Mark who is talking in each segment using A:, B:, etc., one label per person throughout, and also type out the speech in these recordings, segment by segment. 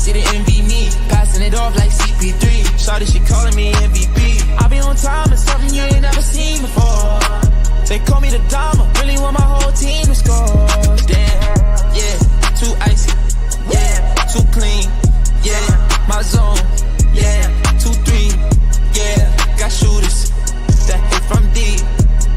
A: see the envy me, passing it off like CP3. Shawty, she calling me MVP. I be on time, it's something you ain't never seen before. They call me the Dama, really want my whole team to score. Damn, yeah, too icy, yeah, too clean, yeah, my zone, yeah, 2-3, yeah, got shooters that hit from deep,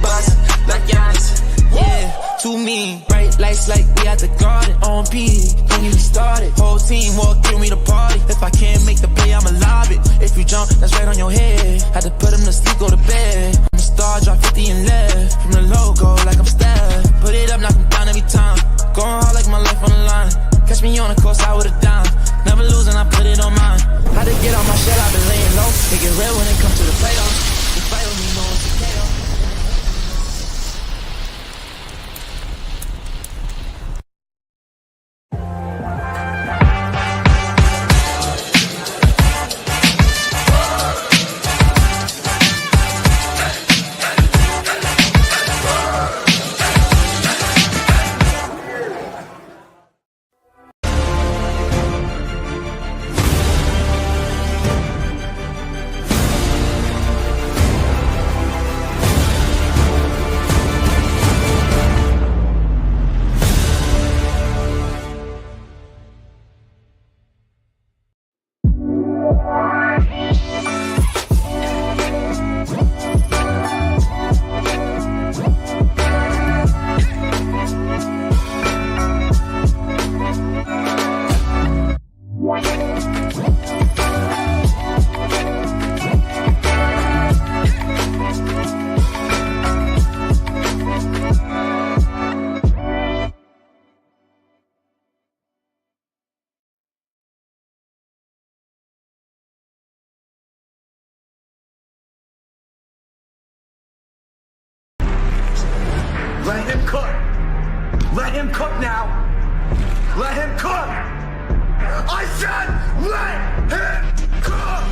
A: bust like Giannis, yeah, too mean. Bright lights like we at the garden, on P, don't get me started. Whole team walk through me to party. If I can't make the play, I'ma lob it. If you jump, that's right on your head. Had to put him to sleep, go to bed. I'm a star, drop 50 and left. From the logo, like I'm Steph. Put it up, knock him down every time. Going hard like my life on the line. Catch me on the course, I would've dime. Never losing, I put it on mine. Had to get on my shell, I've been laying low. They get real when it comes to the playoffs. The fight with me, no it's a KO.
B: Let him cook. Let him cook now. Let him cook. I said let him cook.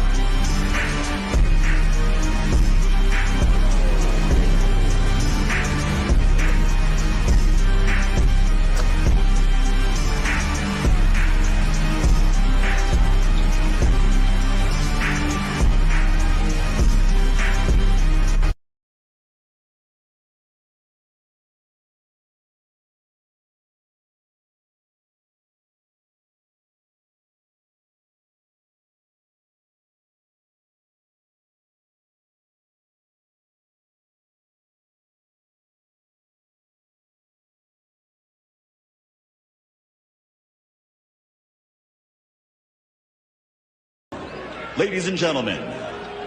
C: Ladies and gentlemen,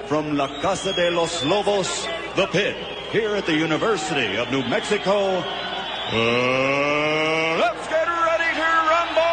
C: from La Casa de los Lobos, the pit, here at the University of New Mexico, let's get ready to rumble!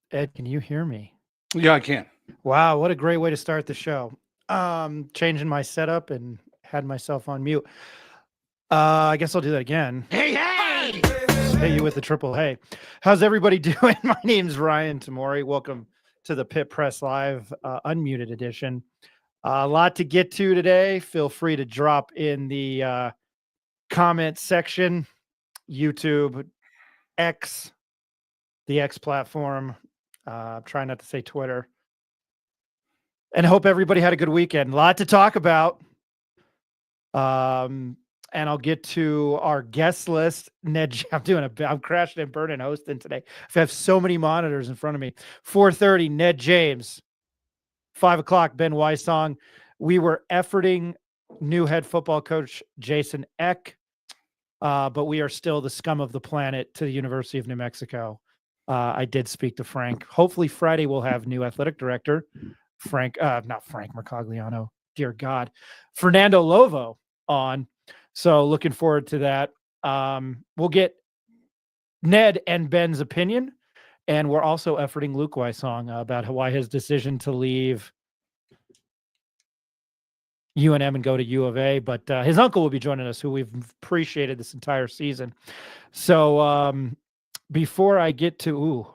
D: Ed, can you hear me?
E: Yeah, I can.
D: Wow, what a great way to start the show. Changing my setup and had myself on mute. I guess I'll do that again.
B: Hey, hey!
D: Hey, you with the triple hey. How's everybody doing? My name's Ryan Tamori. Welcome to the Pit Press Live unmuted edition. A lot to get to today. Feel free to drop in the comment section, YouTube, X, the X platform. Try not to say Twitter. And I hope everybody had a good weekend. A lot to talk about. And I'll get to our guest list. Ned, I'm crashing and burning hosting today. I have so many monitors in front of me. 4:30, Ned James. 5 o'clock, Ben Ysong. We were efforting new head football coach Jason Eck, but we are still the scum of the planet to the University of New Mexico. I did speak to Frank. Hopefully Friday we'll have new athletic director, not Frank Mercogliano. Dear God, Fernando Lobo on. So looking forward to that. We'll get Ned and Ben's opinion, and we're also efforting Luke Wysong about why his decision to leave UNM and go to U of A, but his uncle will be joining us, who we've appreciated this entire season. So before I get to,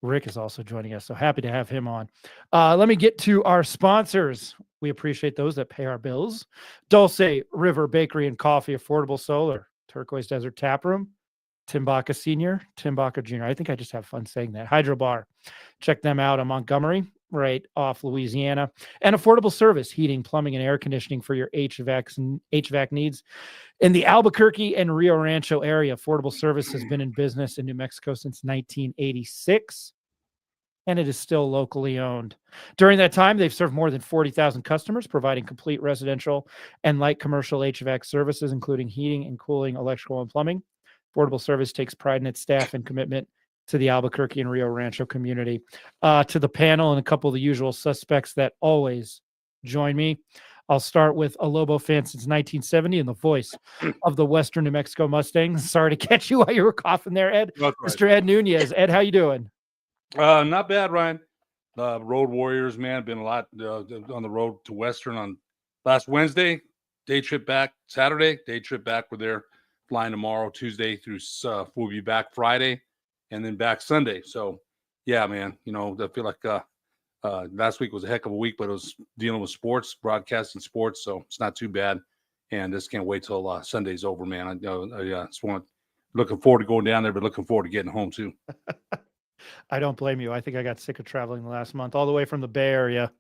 D: Rick is also joining us, so happy to have him on. Let me get to our sponsors. We appreciate those that pay our bills. Dulce River Bakery and Coffee, Affordable Solar, Turquoise Desert Tap Room, Tim Baca Sr., Tim Baca Jr. I think I just have fun saying that. Hydro Bar. Check them out on Montgomery, right off Louisiana. And Affordable Service, heating, plumbing, and air conditioning for your HVAC needs. In the Albuquerque and Rio Rancho area, Affordable Service has been in business in New Mexico since 1986. And it is still locally owned. During that time, they've served more than 40,000 customers, providing complete residential and light commercial HVAC services, including heating and cooling, electrical, and plumbing. Affordable Service takes pride in its staff and commitment to the Albuquerque and Rio Rancho community. To the panel and a couple of the usual suspects that always join me. I'll start with a Lobo fan since 1970 and the voice of the Western New Mexico Mustangs. Sorry to catch you while you were coughing there, Ed.
E: Right.
D: Mr. Ed Nunez. Ed, how you doing?
E: Not bad, Ryan. Road Warriors, man. Been a lot on the road to Western on last Wednesday. Day trip back Saturday. Day trip back. We're there flying tomorrow, Tuesday through. We'll be back Friday, and then back Sunday. So, yeah, man. You know, I feel like last week was a heck of a week, but it was dealing with sports, broadcasting sports, so it's not too bad. And just can't wait till Sunday's over, man. I just looking forward to going down there, but looking forward to getting home too.
D: I don't blame you. I think I got sick of traveling the last month, all the way from the Bay Area.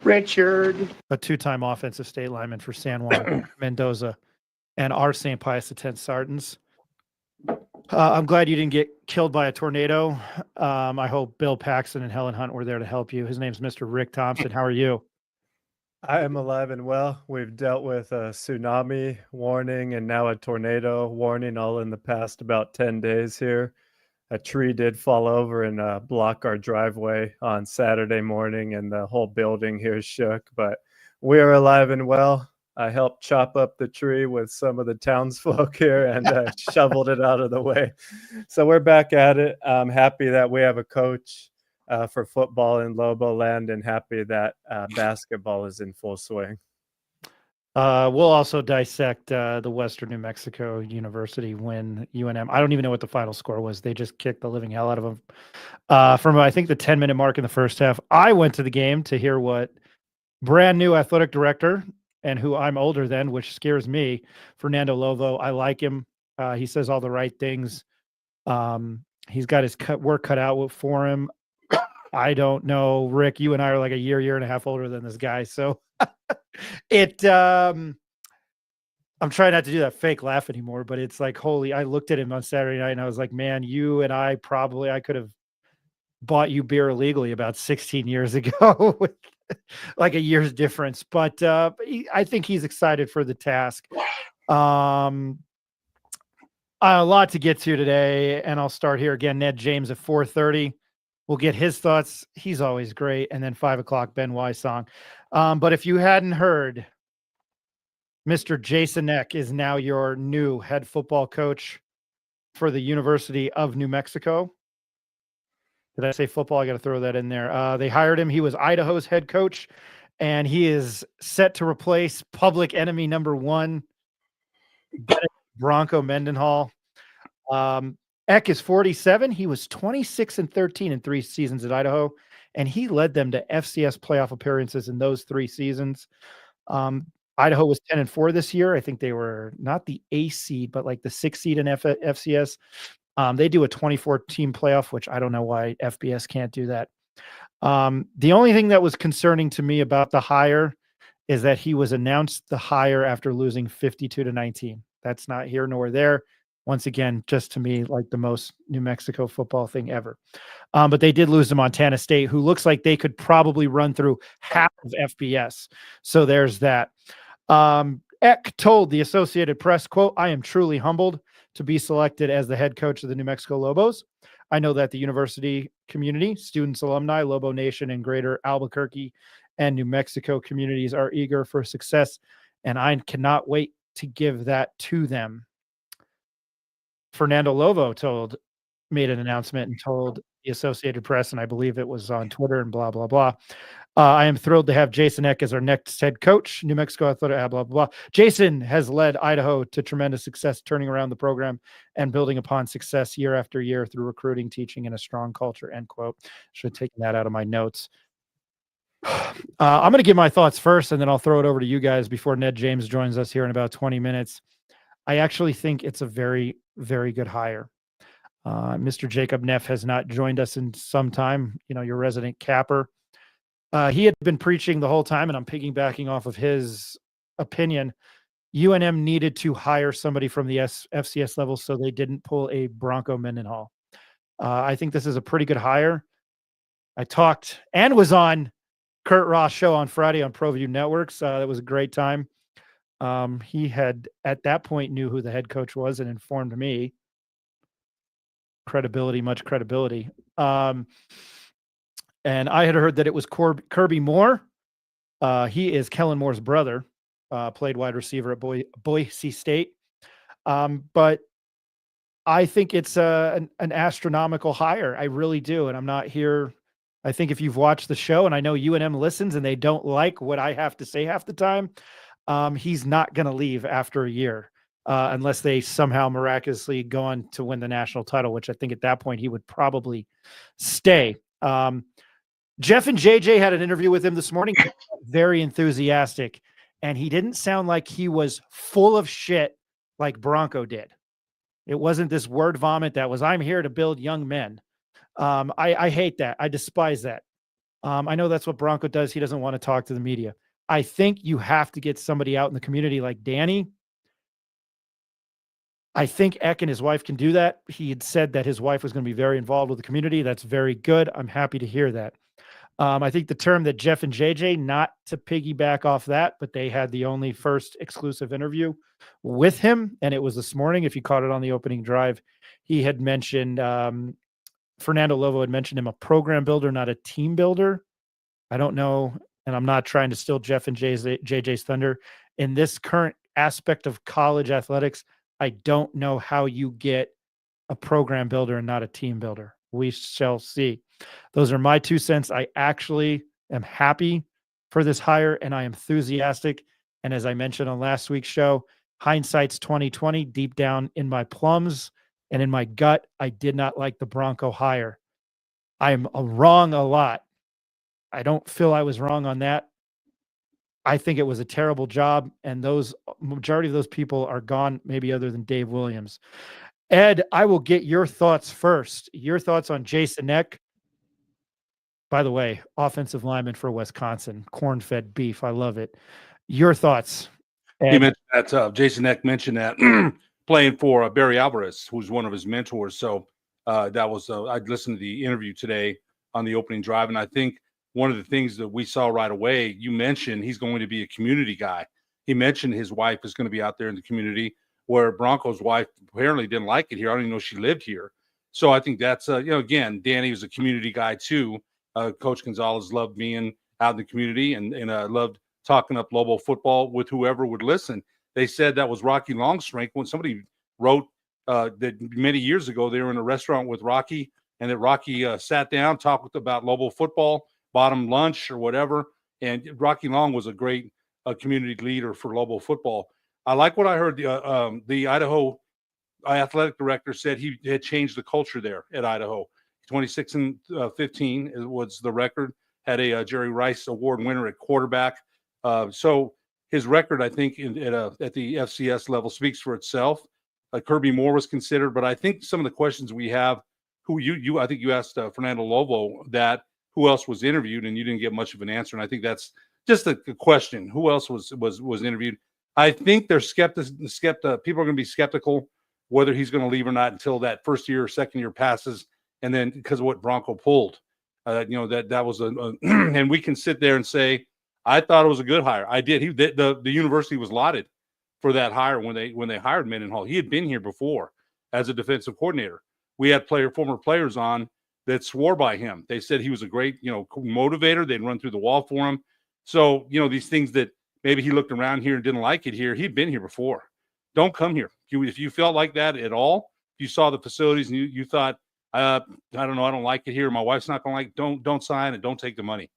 D: Richard, a two-time offensive state lineman for San Juan, Mendoza, and our St. Pius X Spartans. I'm glad you didn't get killed by a tornado. I hope Bill Paxton and Helen Hunt were there to help you. His name's Mr. Rick Thompson. How are you?
F: I am alive and well. We've dealt with a tsunami warning and now a tornado warning all in the past about 10 days here. A tree did fall over and block our driveway on Saturday morning, and the whole building here shook, but we're alive and well. I helped chop up the tree with some of the townsfolk here and shoveled it out of the way. So we're back at it. I'm happy that we have a coach for football in Lobo land, and happy that basketball is in full swing.
D: We'll also dissect the Western New Mexico University win UNM. I don't even know what the final score was. They just kicked the living hell out of them. From, I think, the 10-minute mark in the first half. I went to the game to hear what brand new athletic director, and who I'm older than, which scares me, Fernando Lobo. I like him. He says all the right things. He's got his work cut out for him. I don't know, Rick, you and I are like a year and a half older than this guy. So I'm trying not to do that fake laugh anymore, but it's like, holy, I looked at him on Saturday night and I was like, man, you and I could have bought you beer illegally about 16 years ago with like a year's difference. But I think he's excited for the task. A lot to get to today, and I'll start here again. Ned James at 4:30. We'll get his thoughts. He's always great. And then 5 o'clock, Ben Ysong. But if you hadn't heard, Mr. Jason Eck is now your new head football coach for the University of New Mexico. Did I say football? I got to throw that in there. They hired him. He was Idaho's head coach, and he is set to replace public enemy number one, Bronco Mendenhall. Eck is 47. He was 26-13 in 3 seasons at Idaho, and he led them to FCS playoff appearances in those 3 seasons. Idaho was 10-4 this year. I think they were not the A seed, but like the 6th seed in FCS. They do a 24-team playoff, which I don't know why FBS can't do that. The only thing that was concerning to me about the hire is that he was announced the hire after losing 52-19. That's not here nor there. Once again, just to me, like the most New Mexico football thing ever. But they did lose to Montana State, who looks like they could probably run through half of FBS. So there's that. Eck told the Associated Press, quote, "I am truly humbled to be selected as the head coach of the New Mexico Lobos. I know that the university community, students, alumni, Lobo Nation, and greater Albuquerque and New Mexico communities are eager for success, and I cannot wait to give that to them." Fernando Lobo made an announcement and told the Associated Press, and I believe it was on Twitter and blah, blah, blah. I am thrilled to have Jason Eck as our next head coach, New Mexico Athletic, blah, blah, blah. Jason has led Idaho to tremendous success, turning around the program and building upon success year after year through recruiting, teaching, and a strong culture, end quote. Should have taken that out of my notes. I'm going to give my thoughts first, and then I'll throw it over to you guys before Ned James joins us here in about 20 minutes. I actually think it's a very, very good hire. Mr. Jacob Neff has not joined us in some time, your resident capper. He had been preaching the whole time, and I'm piggybacking off of his opinion. UNM needed to hire somebody from the FCS level so they didn't pull a Bronco Mendenhall. I think this is a pretty good hire. I talked and was on Kurt Ross' show on Friday on ProView Networks. That was a great time. He had, at that point, knew who the head coach was and informed me. Credibility, much credibility. And I had heard that it was Kirby Moore. He is Kellen Moore's brother, played wide receiver at Boise State. But I think it's an astronomical hire. I really do. And I'm not here. I think if you've watched the show, and I know UNM listens and they don't like what I have to say half the time, he's not going to leave after a year unless they somehow miraculously go on to win the national title, which I think at that point he would probably stay. Jeff and JJ had an interview with him this morning, very enthusiastic, and he didn't sound like he was full of shit like Bronco did. It wasn't this word vomit that was, "I'm here to build young men." I hate that. I despise that. I know that's what Bronco does. He doesn't want to talk to the media. I think you have to get somebody out in the community like Danny. I think Eck and his wife can do that. He had said that his wife was going to be very involved with the community. That's very good. I'm happy to hear that. I think the term that Jeff and JJ, not to piggyback off that, but they had the only first exclusive interview with him, and it was this morning. If you caught it on the opening drive, he had mentioned, Fernando Lobo had mentioned him a program builder, not a team builder. I don't know, and I'm not trying to steal Jeff and JJ's thunder. In this current aspect of college athletics, I don't know how you get a program builder and not a team builder. We shall see. Those are my 2 cents. I actually am happy for this hire, and I am enthusiastic. And as I mentioned on last week's show, hindsight's 2020. Deep down in my plums and in my gut, I did not like the Bronco hire. I am wrong a lot. I don't feel I was wrong on that. I think it was a terrible job, and majority of those people are gone, maybe other than Dave Williams. Ed, I will get your thoughts first. Your thoughts on Jason Eck. By the way, offensive lineman for Wisconsin, corn-fed beef. I love it. Your thoughts. Ed.
E: He mentioned that Jason Eck mentioned that playing for Barry Alvarez, who's one of his mentors. So that was I listened to the interview today on the opening drive, and I think one of the things that we saw right away, you mentioned he's going to be a community guy. He mentioned his wife is going to be out there in the community, where Bronco's wife apparently didn't like it here. I don't even know she lived here. So I think that's, again, Danny was a community guy too. Coach Gonzalez loved being out in the community and loved talking up Lobo football with whoever would listen. They said that was Rocky Longstrength when somebody wrote that many years ago they were in a restaurant with Rocky and that Rocky sat down, talked about Lobo football, bought him lunch or whatever. And Rocky Long was a great community leader for Lobo football. I like what I heard. The Idaho athletic director said he had changed the culture there at Idaho. 26-15 was the record. Had a Jerry Rice Award winner at quarterback. So his record, I think, at the FCS level speaks for itself. Kirby Moore was considered, but I think some of the questions we have, I think you asked Fernando Lobo that, who else was interviewed, and you didn't get much of an answer. And I think that's just a question. Who else was interviewed? I think they're people are going to be skeptical whether he's going to leave or not until that first year or second year passes, and then because of what Bronco pulled, that was and we can sit there and say, I thought it was a good hire. I did. The university was lauded for that hire when they hired Mendenhall. He had been here before as a defensive coordinator. We had former players on that swore by him. They said he was a great, motivator. They'd run through the wall for him. So, these things that maybe he looked around here and didn't like it here, he'd been here before. Don't come here. If you felt like that at all, if you saw the facilities and you thought, I don't know, I don't like it here, my wife's not going to like it, don't sign it, don't take the money.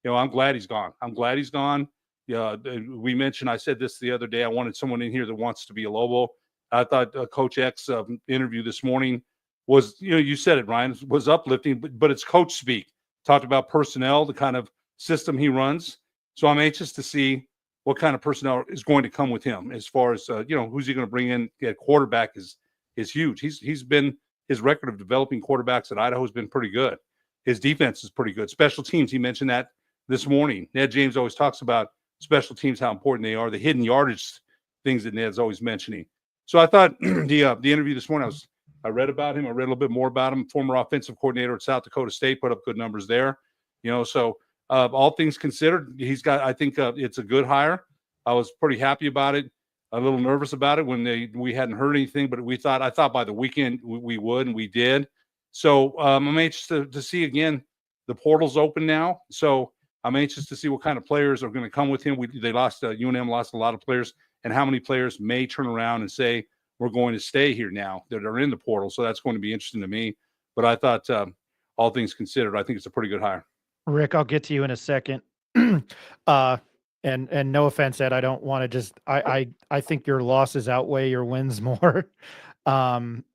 E: I'm glad he's gone. I'm glad he's gone. I said this the other day, I wanted someone in here that wants to be a Lobo. I thought Coach X interview this morning was, you said it, Ryan, was uplifting, but it's coach speak. Talked about personnel, the kind of system he runs. So I'm anxious to see what kind of personnel is going to come with him as far as, who's he going to bring in at quarterback is huge. His record of developing quarterbacks at Idaho has been pretty good. His defense is pretty good. Special teams, he mentioned that this morning. Ned James always talks about special teams, how important they are, the hidden yardage things that Ned's always mentioning. So I thought the interview this morning, I read about him. I read a little bit more about him. Former offensive coordinator at South Dakota State, put up good numbers there. So all things considered, I think it's a good hire. I was pretty happy about it. A little nervous about it when we hadn't heard anything, but I thought by the weekend we would, and we did. So I'm anxious to see again. The portal's open now, so I'm anxious to see what kind of players are going to come with him. UNM lost a lot of players, and how many players may turn around and say, we're going to stay here now that are in the portal. So that's going to be interesting to me. But I thought, all things considered, I think it's a pretty good hire.
D: Rick, I'll get to you in a second. And no offense, Ed, I don't want to just, I think your losses outweigh your wins more.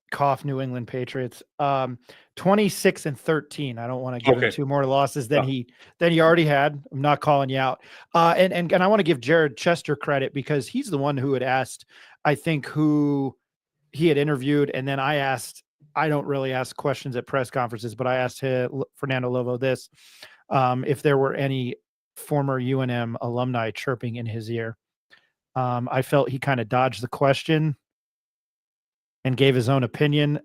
D: Cough, New England Patriots. 26-13. I don't want to give him two more losses than he already had. I'm not calling you out. And I want to give Jared Chester credit because he's the one who had asked, I think, who he had interviewed. And then I don't really ask questions at press conferences, but I asked Fernando Lobo this, if there were any former UNM alumni chirping in his ear. I felt he kind of dodged the question and gave his own opinion,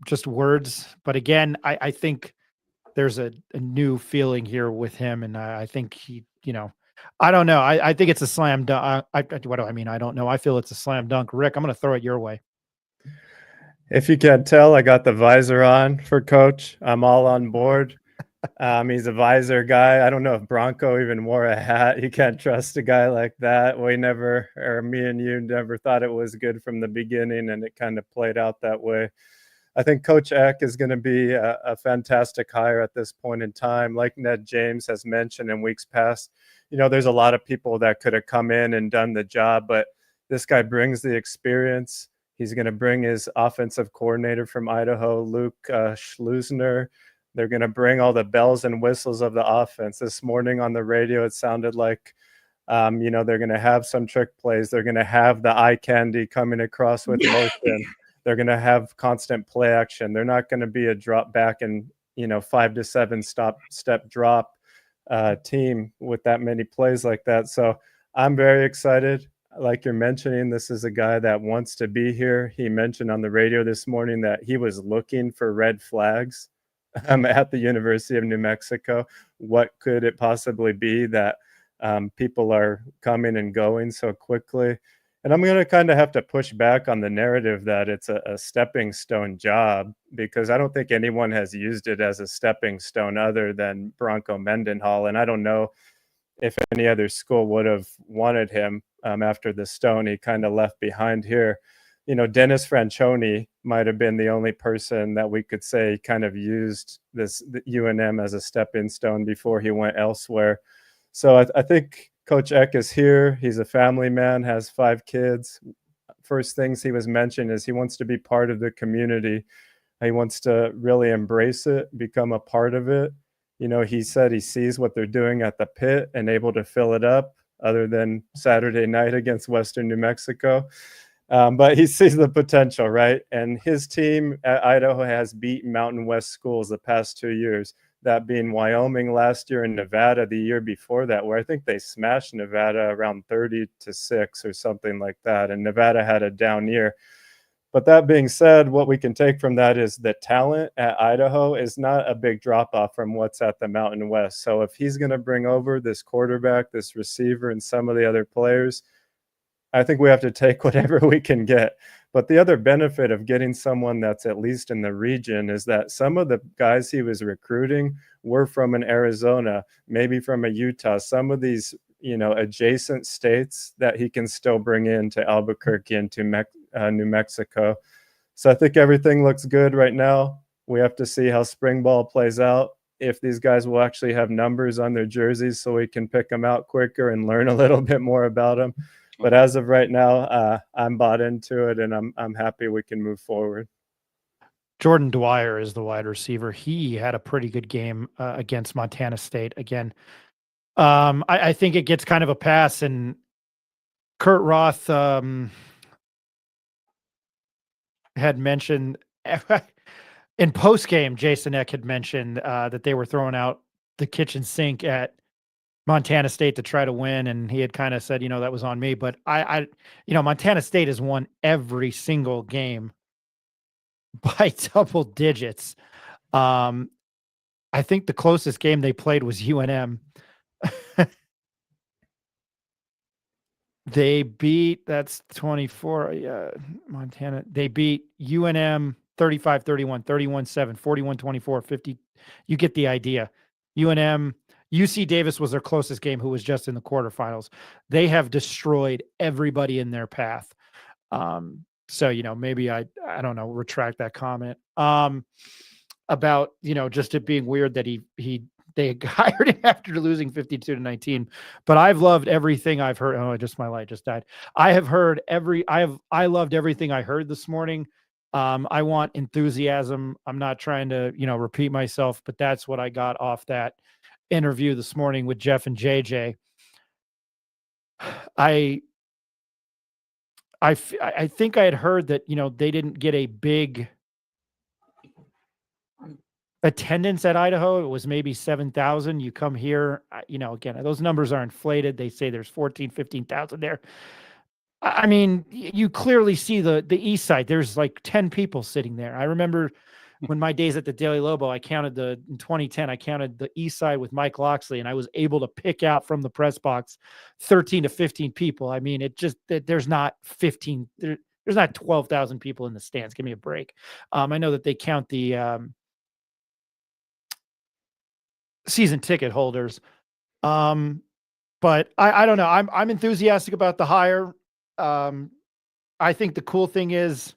D: just words. But again, I think there's a new feeling here with him. And I think he, I don't know. I think it's a slam dunk. What do I mean? I don't know. I feel it's a slam dunk. Rick, I'm going to throw it your way.
F: If you can't tell, I got the visor on for Coach. I'm all on board. He's a visor guy. I don't know if Bronco even wore a hat. You can't trust a guy like that. Me and you never thought it was good from the beginning, and it kind of played out that way. I think Coach Eck is going to be a fantastic hire at this point in time. Like Ned James has mentioned in weeks past, there's a lot of people that could have come in and done the job, but this guy brings the experience. He's going to bring his offensive coordinator from Idaho, Luke Schleusner. They're going to bring all the bells and whistles of the offense. This morning on the radio, it sounded like, they're going to have some trick plays. They're going to have the eye candy coming across with motion. They're going to have constant play action. They're not going to be a drop back and, 5 to 7 step drop team with that many plays like that. So I'm very excited. Like you're mentioning, this is a guy that wants to be here. He mentioned on the radio this morning that he was looking for red flags at the University of New Mexico. What could it possibly be that people are coming and going so quickly? And I'm going to kind of have to push back on the narrative that it's a stepping stone job, because I don't think anyone has used it as a stepping stone other than Bronco Mendenhall. And I don't know if any other school would have wanted him after the stone he kind of left behind here. Dennis Franchione might have been the only person that we could say kind of used the UNM as a stepping stone before he went elsewhere. So I think Coach Eck is here. He's a family man, has 5 kids. First things he was mentioned is he wants to be part of the community. He wants to really embrace it, become a part of it. He said he sees what they're doing at the pit and able to fill it up, other than Saturday night against Western New Mexico. But he sees the potential, right? And his team at Idaho has beaten Mountain West schools the past 2 years, that being Wyoming last year and Nevada the year before that, where I think they smashed Nevada around 30-6 or something like that. And Nevada had a down year. But that being said, what we can take from that is the talent at Idaho is not a big drop off from what's at the Mountain West. So if he's going to bring over this quarterback, this receiver, and some of the other players, I think we have to take whatever we can get. But the other benefit of getting someone that's at least in the region is that some of the guys he was recruiting were from an Arizona, maybe from a Utah, some of these, adjacent states that he can still bring into Albuquerque and to New Mexico. So I think everything looks good right now. We have to see how spring ball plays out, if these guys will actually have numbers on their jerseys so we can pick them out quicker and learn a little bit more about them. But as of right now, I'm bought into it, and I'm happy we can move forward.
D: Jordan Dwyer is the wide receiver. He had a pretty good game against Montana State. Again, I think it gets kind of a pass, and Kurt Roth had mentioned in postgame, Jason Eck had mentioned that they were throwing out the kitchen sink at Montana State to try to win, and he had kind of said, that was on me. But Montana State has won every single game by double digits. I think the closest game they played was UNM. They beat, that's 24, Montana. They beat UNM 35-31, 31-7, 41-24, 50. You get the idea. UC Davis was their closest game, who was just in the quarterfinals. They have destroyed everybody in their path. So, maybe I don't know, retract that comment about, just it being weird that they hired him after losing 52-19. But I've loved everything I've heard. Oh, my light just died. I loved everything I heard this morning. I want enthusiasm. I'm not trying to, repeat myself, but that's what I got off that interview this morning with Jeff and JJ. I think I had heard that, they didn't get a big attendance at Idaho. It was maybe 7,000. You come here, again, those numbers are inflated. They say there's 14, 15,000 there. I mean, you clearly see the east side. There's like 10 people sitting there. I remember when my days at the Daily Lobo, in 2010, I counted the east side with Mike Loxley, and I was able to pick out from the press box 13 to 15 people. I mean, there's not 15, there's not 12,000 people in the stands. Give me a break. I know that they count the season ticket holders. But I don't know. I'm enthusiastic about the hire. I think the cool thing is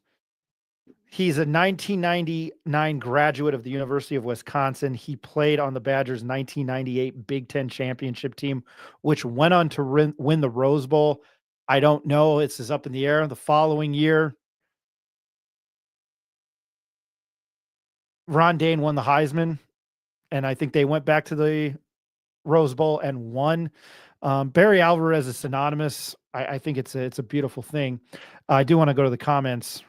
D: he's a 1999 graduate of the University of Wisconsin. He played on the Badgers' 1998 Big Ten championship team, which went on to win the Rose Bowl. I don't know. This is up in the air. The following year, Ron Dane won the Heisman, and I think they went back to the Rose Bowl and won. Barry Alvarez is synonymous. I think it's a beautiful thing. I do want to go to the comments.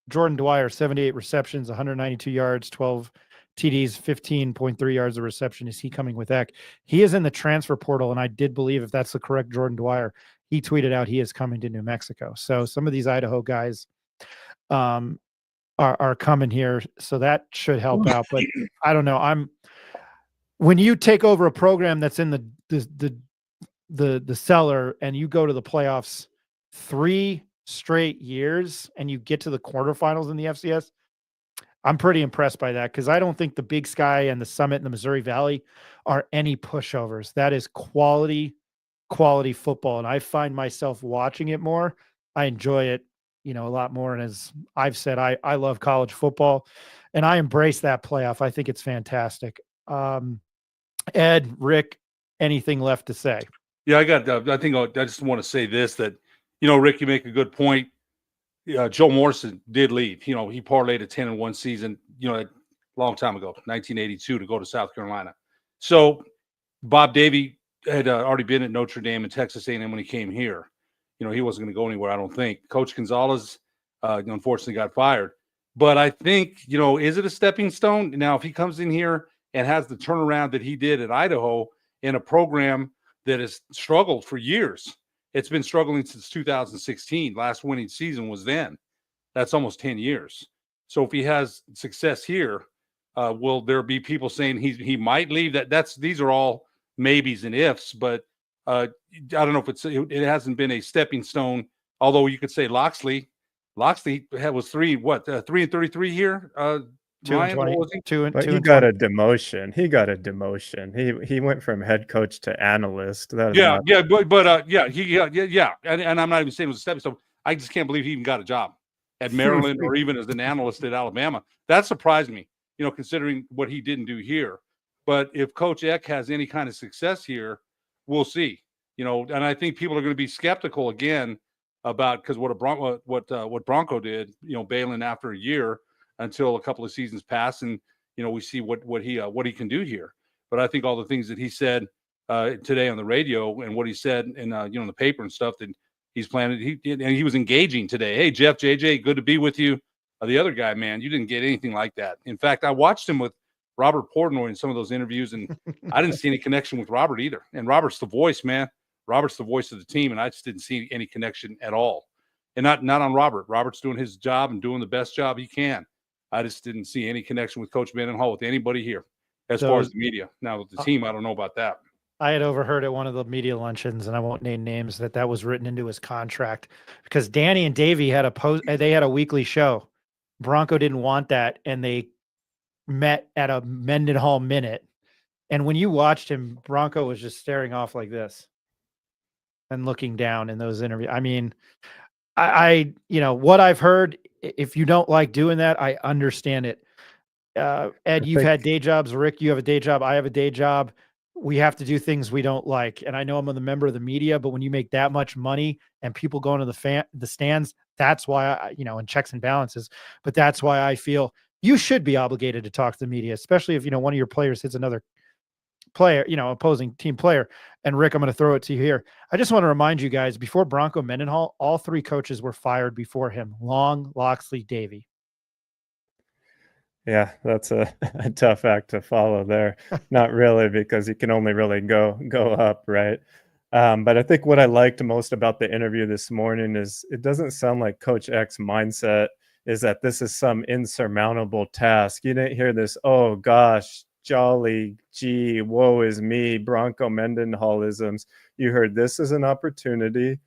D: Jordan Dwyer, 78 receptions, 192 yards, 12 TDs, 15.3 yards of reception. Is he coming with Eck? He is in the transfer portal, and I did believe, if that's the correct Jordan Dwyer, he tweeted out he is coming to New Mexico. So some of these Idaho guys are coming here, so that should help out. But I don't know. When you take over a program that's in the cellar and you go to the playoffs 3 straight years and you get to the quarterfinals in the FCS, I'm pretty impressed by that, because I don't think the Big Sky and the Summit and the Missouri Valley are any pushovers. That is quality football, and I find myself watching it more. I enjoy it, a lot more. And as I've said, I love college football, and I embrace that playoff. I think it's fantastic. Ed, Rick, anything left to say?
E: Yeah, I just want to say this, that, Rick, you make a good point. Joe Morrison did leave. He parlayed a 10-1 season, a long time ago, 1982, to go to South Carolina. So Bob Davie had already been at Notre Dame and Texas A&M when he came here. He wasn't going to go anywhere, I don't think. Coach Gonzalez, unfortunately, got fired. But I think, is it a stepping stone? Now, if he comes in here and has the turnaround that he did at Idaho in a program that has struggled for years. It's been struggling since 2016. Last winning season was then. That's almost 10 years. So if he has success here, will there be people saying he might leave? These are all maybes and ifs, but I don't know if it hasn't been a stepping stone. Although you could say Loxley was 3 and 33 here.
D: 2 and 20.
F: He got a demotion. He went from head coach to analyst.
E: And I'm not even saying it was a stepping stone. I just can't believe he even got a job at Maryland or even as an analyst at Alabama. That surprised me, considering what he didn't do here. But if Coach Eck has any kind of success here, we'll see. And I think people are going to be skeptical again about, because what Bronco did, bailing after a year until a couple of seasons pass, and we see what he can do here. But I think all the things that he said today on the radio and what he said in in the paper and stuff that he's planning, he was engaging today. Hey, Jeff, JJ, good to be with you. The other guy, man, you didn't get anything like that. In fact, I watched him with Robert Portnoy in some of those interviews, and I didn't see any connection with Robert either. And Robert's the voice, man. Robert's the voice of the team, and I just didn't see any connection at all. And not on Robert. Robert's doing his job and doing the best job he can. I just didn't see any connection with Coach Mendenhall with anybody here as far as the media. Now, with the team, I don't know about that.
D: I had overheard at one of the media luncheons, and I won't name names, that was written into his contract because Danny and Davey had a weekly show. Bronco didn't want that, and they met at a Mendenhall minute. And when you watched him, Bronco was just staring off like this and looking down in those interviews. I mean, I what I've heard, if you don't like doing that, I understand it. Ed, you've had day jobs. Rick, you have a day job. I have a day job. We have to do things we don't like. And I know I'm a member of the media, but when you make that much money and people go into the stands, that's why and checks and balances. But that's why I feel you should be obligated to talk to the media, especially if, one of your players hits another player, opposing team player. And Rick, I'm going to throw it to you here. I just want to remind you guys, before Bronco Mendenhall, all 3 coaches were fired before him: Long, Loxley, Davey.
F: Yeah, that's a tough act to follow there. Not really, because you can only really go up, right? But I think what I liked most about the interview this morning is it doesn't sound like Coach Eck's mindset is that this is some insurmountable task. You didn't hear this, oh gosh, jolly, gee, woe is me, Bronco Mendenhallisms. You heard this is an opportunity.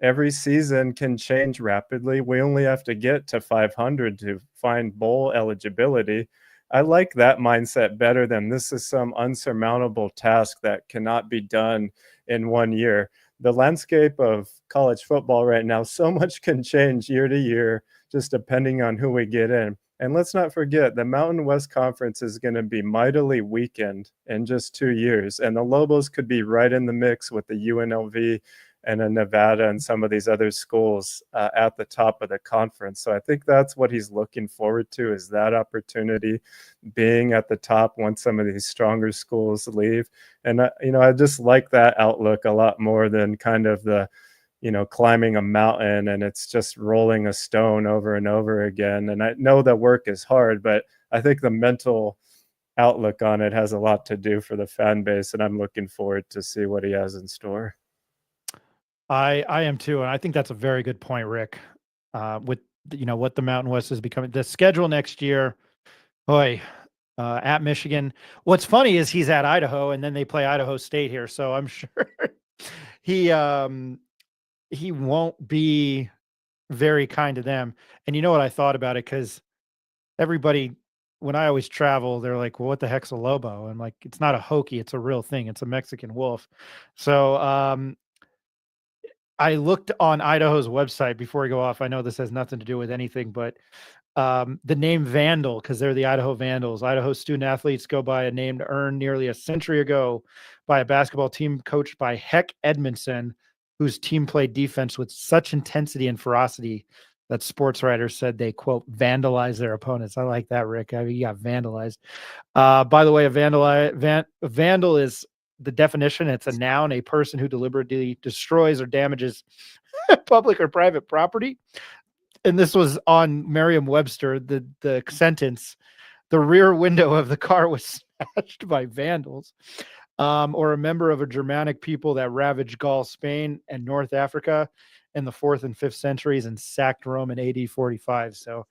F: Every season can change rapidly. We only have to get to 500 to find bowl eligibility. I like that mindset better than this is some unsurmountable task that cannot be done in 1 year. The landscape of college football right now, so much can change year to year, just depending on who we get in. And let's not forget, the Mountain West Conference is going to be mightily weakened in just 2 years. And the Lobos could be right in the mix with the UNLV and a Nevada and some of these other schools at the top of the conference. So I think that's what he's looking forward to, is that opportunity, being at the top once some of these stronger schools leave. And, I just like that outlook a lot more than kind of the, climbing a mountain and it's just rolling a stone over and over again. And I know that work is hard, but I think the mental outlook on it has a lot to do for the fan base. And I'm looking forward to see what he has in store.
D: I am too, and I think that's a very good point, Rick. With what the Mountain West is becoming, the schedule next year, boy, at Michigan. What's funny is he's at Idaho, and then they play Idaho State here, so I'm sure he won't be very kind to them. And you know what I thought about it, because everybody, when I always travel, they're like, "Well, what the heck's a Lobo?" I'm like, "It's not a hokey; it's a real thing. It's a Mexican wolf." So I looked on Idaho's website before we go off. I know this has nothing to do with anything, but the name Vandal, because they're the Idaho Vandals. Idaho student athletes go by a name earned nearly a century ago by a basketball team coached by Heck Edmondson, whose team played defense with such intensity and ferocity that sports writers said they, quote, vandalized their opponents. I like that, Rick. I mean, you got vandalized. By the way, a vandal is the definition. It's a noun, a person who deliberately destroys or damages public or private property. And this was on Merriam-Webster, the sentence, the rear window of the car was smashed by vandals, or a member of a Germanic people that ravaged Gaul, Spain, and North Africa in the 4th and 5th centuries and sacked Rome in AD 45. So,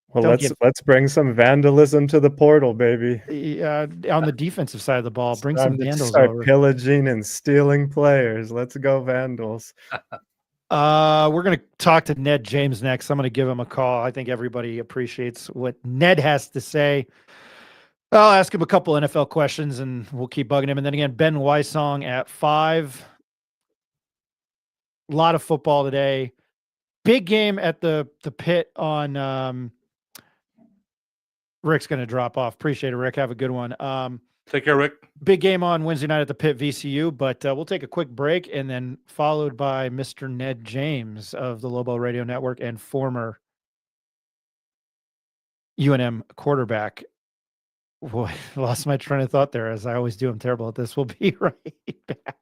F: Well,
D: don't
F: let's bring some vandalism to the portal, baby.
D: on the defensive side of the ball, bring
F: Time
D: some
F: to
D: vandals
F: start
D: over.
F: pillaging and stealing players. Let's go, Vandals.
D: We're going to talk to Ned James next. I'm going to give him a call. I think everybody appreciates what Ned has to say. I'll ask him a couple NFL questions and we'll keep bugging him. And then again, Ben Ysong at 5. A lot of football today. Big game at the pit on Rick's going to drop off. Appreciate it, Rick. Have a good one.
E: Take care, Rick.
D: Big game on Wednesday night at the pit, VCU, but we'll take a quick break and then followed by Mr. Ned James of the Lobo Radio Network and former UNM quarterback. Boy, lost my train of thought there, as I always do. I'm terrible at this. We'll be right back.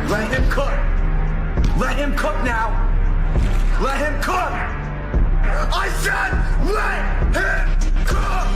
B: Let him cook. Let him cook now. Let him cook. I said let him cook.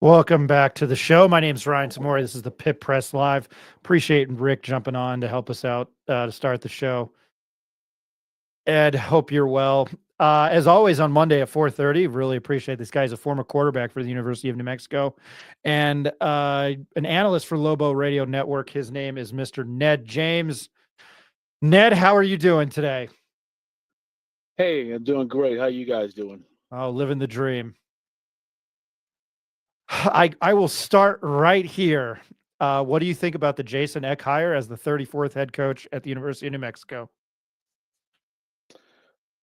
D: Welcome back to the show. My name's Ryan Tamori. This is the Pit Press Live. Appreciate Rick jumping on to help us out to start the show. Ed, hope you're well. As always on Monday at 4:30, really appreciate this guy. He's a former quarterback for the University of New Mexico and an analyst for Lobo Radio Network. His name is Mr. Ned James. Ned, how are you doing today?
G: Hey, I'm doing great. How you guys doing?
D: Oh, living the dream. I will start right here. What do you think about the Jason Eck hire as the 34th head coach at the University of New Mexico?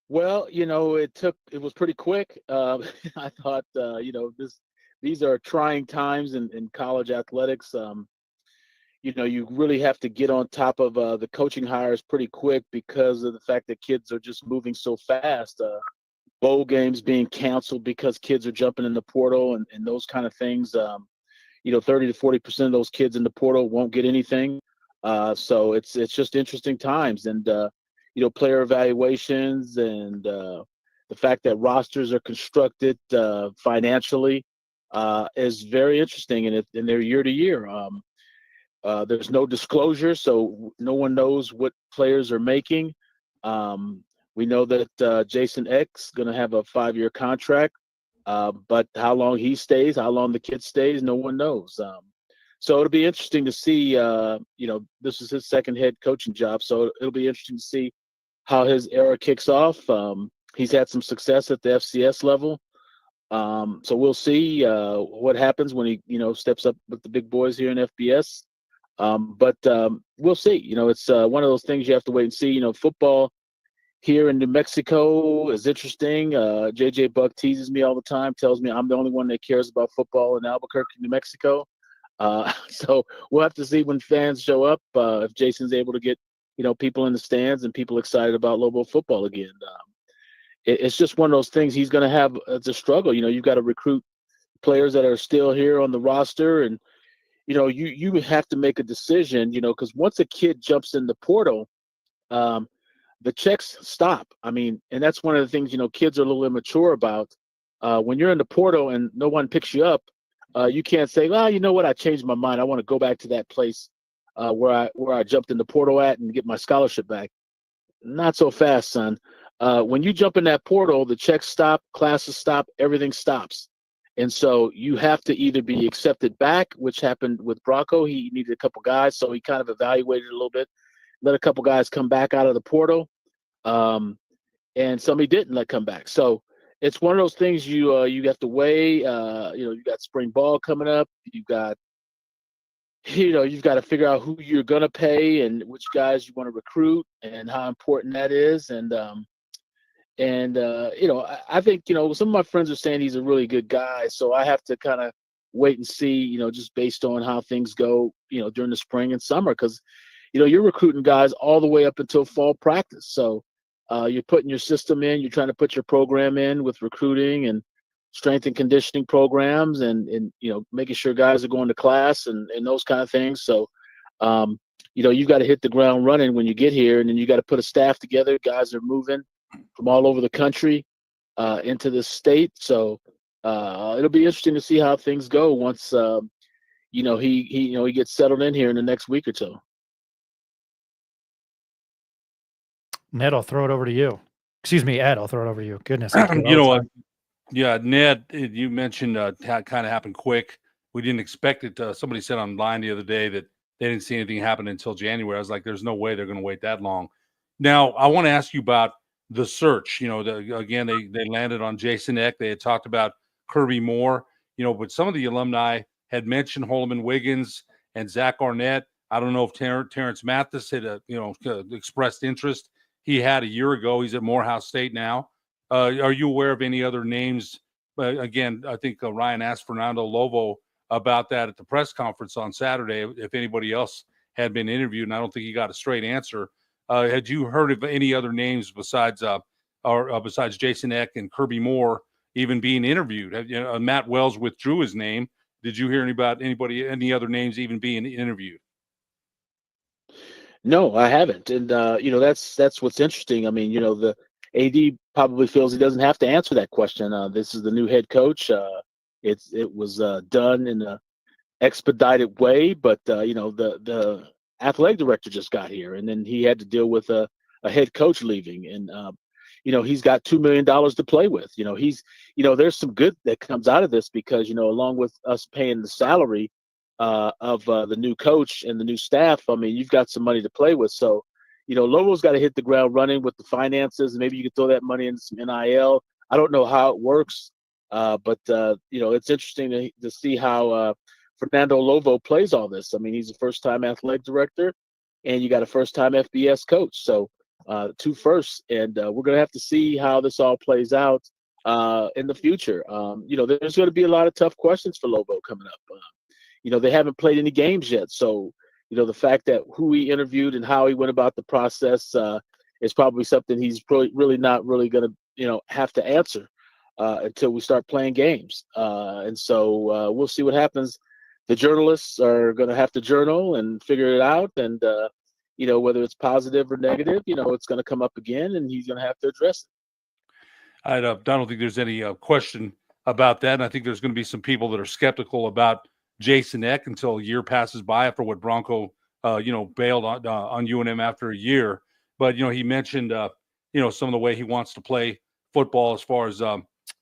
G: Well, it was pretty quick. I thought, these are trying times in college athletics. you really have to get on top of the coaching hires pretty quick because of the fact that kids are just moving so fast. Bowl games being canceled because kids are jumping in the portal and those kind of things. 30 to 40% of those kids in the portal won't get anything. So it's just interesting times, and player evaluations and the fact that rosters are constructed financially is very interesting, and they're year to year. There's no disclosure, so no one knows what players are making. We know that Jason X is going to have a 5-year contract, but how long he stays, how long the kid stays, no one knows. So it'll be interesting to see. This is his second head coaching job, so it'll be interesting to see how his era kicks off. He's had some success at the FCS level, so we'll see what happens when he steps up with the big boys here in FBS. But we'll see. It's one of those things you have to wait and see. Football here in New Mexico is interesting. JJ Buck teases me all the time, tells me I'm the only one that cares about football in Albuquerque, New Mexico. So we'll have to see when fans show up, if Jason's able to get, people in the stands and people excited about Lobo football again. It's just one of those things he's going to have as a struggle. You've got to recruit players that are still here on the roster, and you have to make a decision, because once a kid jumps in the portal, the checks stop. And that's one of the things, kids are a little immature about. When you're in the portal and no one picks you up, you can't say, well, you know what, I changed my mind. I want to go back to that place where I jumped in the portal at and get my scholarship back. Not so fast, son. When you jump in that portal, the checks stop, classes stop, everything stops. And so you have to either be accepted back, which happened with Bronco. He needed a couple guys, so he kind of evaluated a little bit, let a couple guys come back out of the portal, and some he didn't let come back. So it's one of those things you have to weigh. You got spring ball coming up. You've got to figure out who you're going to pay and which guys you want to recruit and how important that is. I think, some of my friends are saying he's a really good guy. So I have to kind of wait and see, just based on how things go, during the spring and summer. Because, you're recruiting guys all the way up until fall practice. So you're putting your system in, you're trying to put your program in with recruiting and strength and conditioning programs and making sure guys are going to class and those kind of things. So, you've got to hit the ground running when you get here, and then you got to put a staff together. Guys are moving from all over the country into the state. So it'll be interesting to see how things go once, he gets settled in here in the next week or two.
D: Ned, I'll throw it over to you. Excuse me, Ed, I'll throw it over to you. Goodness.
E: You know what? Yeah, Ned, you mentioned kind of happened quick. We didn't expect it. Somebody said online the other day that they didn't see anything happen until January. I was like, there's no way they're going to wait that long. Now, I want to ask you about the search. Again, they landed on Jason Eck. They had talked about Kirby Moore, but some of the alumni had mentioned Holman Wiggins and Zach Arnett. I don't know if Terrence Mathis had, expressed interest. He had a year ago. He's at Morehouse State now. Are you aware of any other names? Again, I think Ryan asked Fernando Lobo about that at the press conference on Saturday, if anybody else had been interviewed, and I don't think he got a straight answer. Had you heard of any other names besides Jason Eck and Kirby Moore even being interviewed? Matt Wells withdrew his name. Did you hear any other names even being interviewed?
G: No, I haven't. And, that's what's interesting. The AD probably feels he doesn't have to answer that question. This is the new head coach. It was done in an expedited way, but, the athletic director just got here, and then he had to deal with a head coach leaving. And, he's got $2 million to play with. There's some good that comes out of this because, along with us paying the salary of the new coach and the new staff, you've got some money to play with. So, Lobo's got to hit the ground running with the finances, and maybe you could throw that money into some NIL. I don't know how it works, but it's interesting to see how Fernando Lobo plays all this. He's a first-time athletic director, and you got a first-time FBS coach. So 2 firsts, and we're going to have to see how this all plays out in the future. There's going to be a lot of tough questions for Lobo coming up. They haven't played any games yet, so the fact that who he interviewed and how he went about the process is probably something he's really not really going to, have to answer until we start playing games. And so we'll see what happens. The journalists are going to have to journal and figure it out. And, whether it's positive or negative, it's going to come up again and he's going to have to address it.
E: I don't think there's any question about that. And I think there's going to be some people that are skeptical about Jason Eck until a year passes by after what Bronco, bailed on UNM after a year. But, he mentioned, some of the way he wants to play football as far as,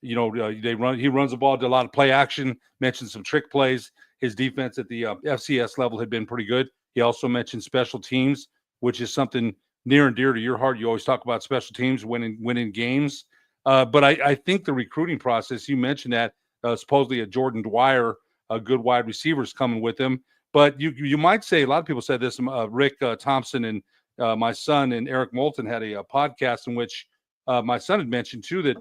E: he runs the ball, did a lot of play action, mentioned some trick plays. His defense at the FCS level had been pretty good. He also mentioned special teams, which is something near and dear to your heart. You always talk about special teams winning games. But I think the recruiting process, you mentioned that supposedly a Jordan Dwyer, a good wide receivers coming with him. But you might say, a lot of people said this, Rick Thompson and my son and Eric Moulton had a podcast in which my son had mentioned too that,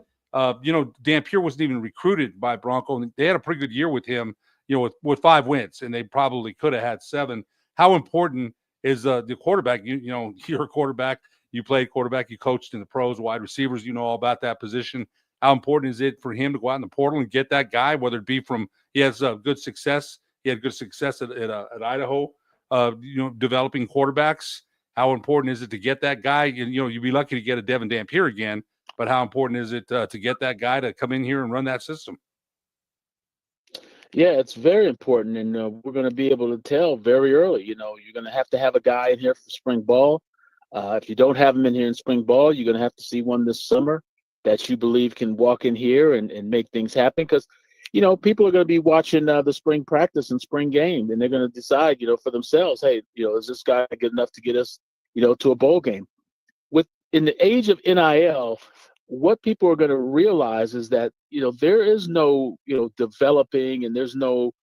E: Dampier wasn't even recruited by Bronco. And they had a pretty good year with him, with 5 wins, and they probably could have had 7. How important is the quarterback? You're a quarterback. You played quarterback. You coached in the pros, wide receivers. You know all about that position. How important is it for him to go out in the portal and get that guy, whether it be from he has good success. He had good success at Idaho, developing quarterbacks. How important is it to get that guy? You'd be lucky to get a Devin Dampier again, but how important is it to get that guy to come in here and run that system?
G: Yeah, it's very important, and we're going to be able to tell very early. You're going to have a guy in here for spring ball. If you don't have him in here in spring ball, you're going to have to see one this summer that you believe can walk in here and make things happen. Because, people are going to be watching the spring practice and spring game, and they're going to decide, for themselves, hey, is this guy good enough to get us, to a bowl game? In the age of NIL, what people are going to realize is that, there is no, developing, and there's no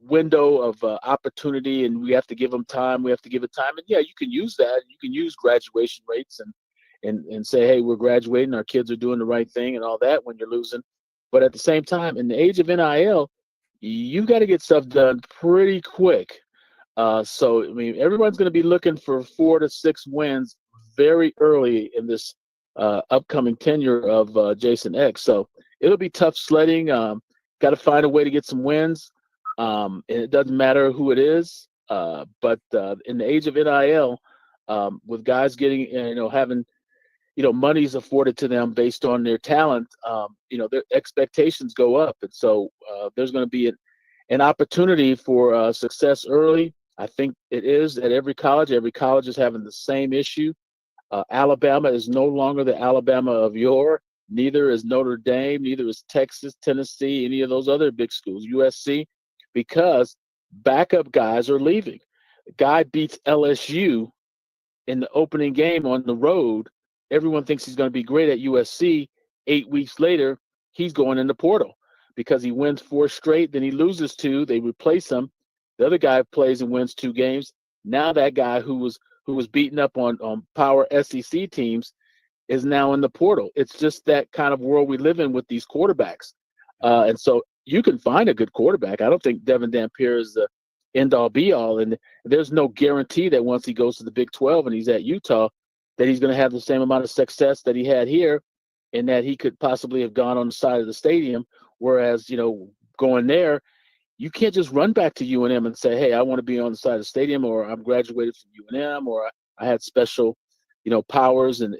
G: window of opportunity, and we have to give them time. We have to give it time. And yeah, you can use that. You can use graduation rates and say, hey, we're graduating. Our kids are doing the right thing and all that when you're losing. But at the same time, in the age of NIL, you got to get stuff done pretty quick. So, everyone's going to be looking for 4 to 6 wins very early in this upcoming tenure of Jason Eck. So it'll be tough sledding. Got to find a way to get some wins. And it doesn't matter who it is. But in the age of NIL, with guys getting, having, money's afforded to them based on their talent, their expectations go up. And so there's going to be an opportunity for success early. I think it is at every college. Every college is having the same issue. Alabama is no longer the Alabama of yore. Neither is Notre Dame. Neither is Texas, Tennessee, any of those other big schools, USC, because backup guys are leaving. The guy beats LSU in the opening game on the road. Everyone thinks he's going to be great at USC. 8 weeks later, he's going in the portal because he wins 4 straight. Then he loses 2. They replace him. The other guy plays and wins 2 games. Now that guy who was beaten up on power SEC teams is now in the portal. It's just that kind of world we live in with these quarterbacks. And so you can find a good quarterback. I don't think Devin Dampier is the end-all be-all. And there's no guarantee that once he goes to the Big 12 and he's at Utah, that he's going to have the same amount of success that he had here and that he could possibly have gone on the side of the stadium. Whereas, going there, you can't just run back to UNM and say, hey, I want to be on the side of the stadium, or I'm graduated from UNM, or I had special, powers and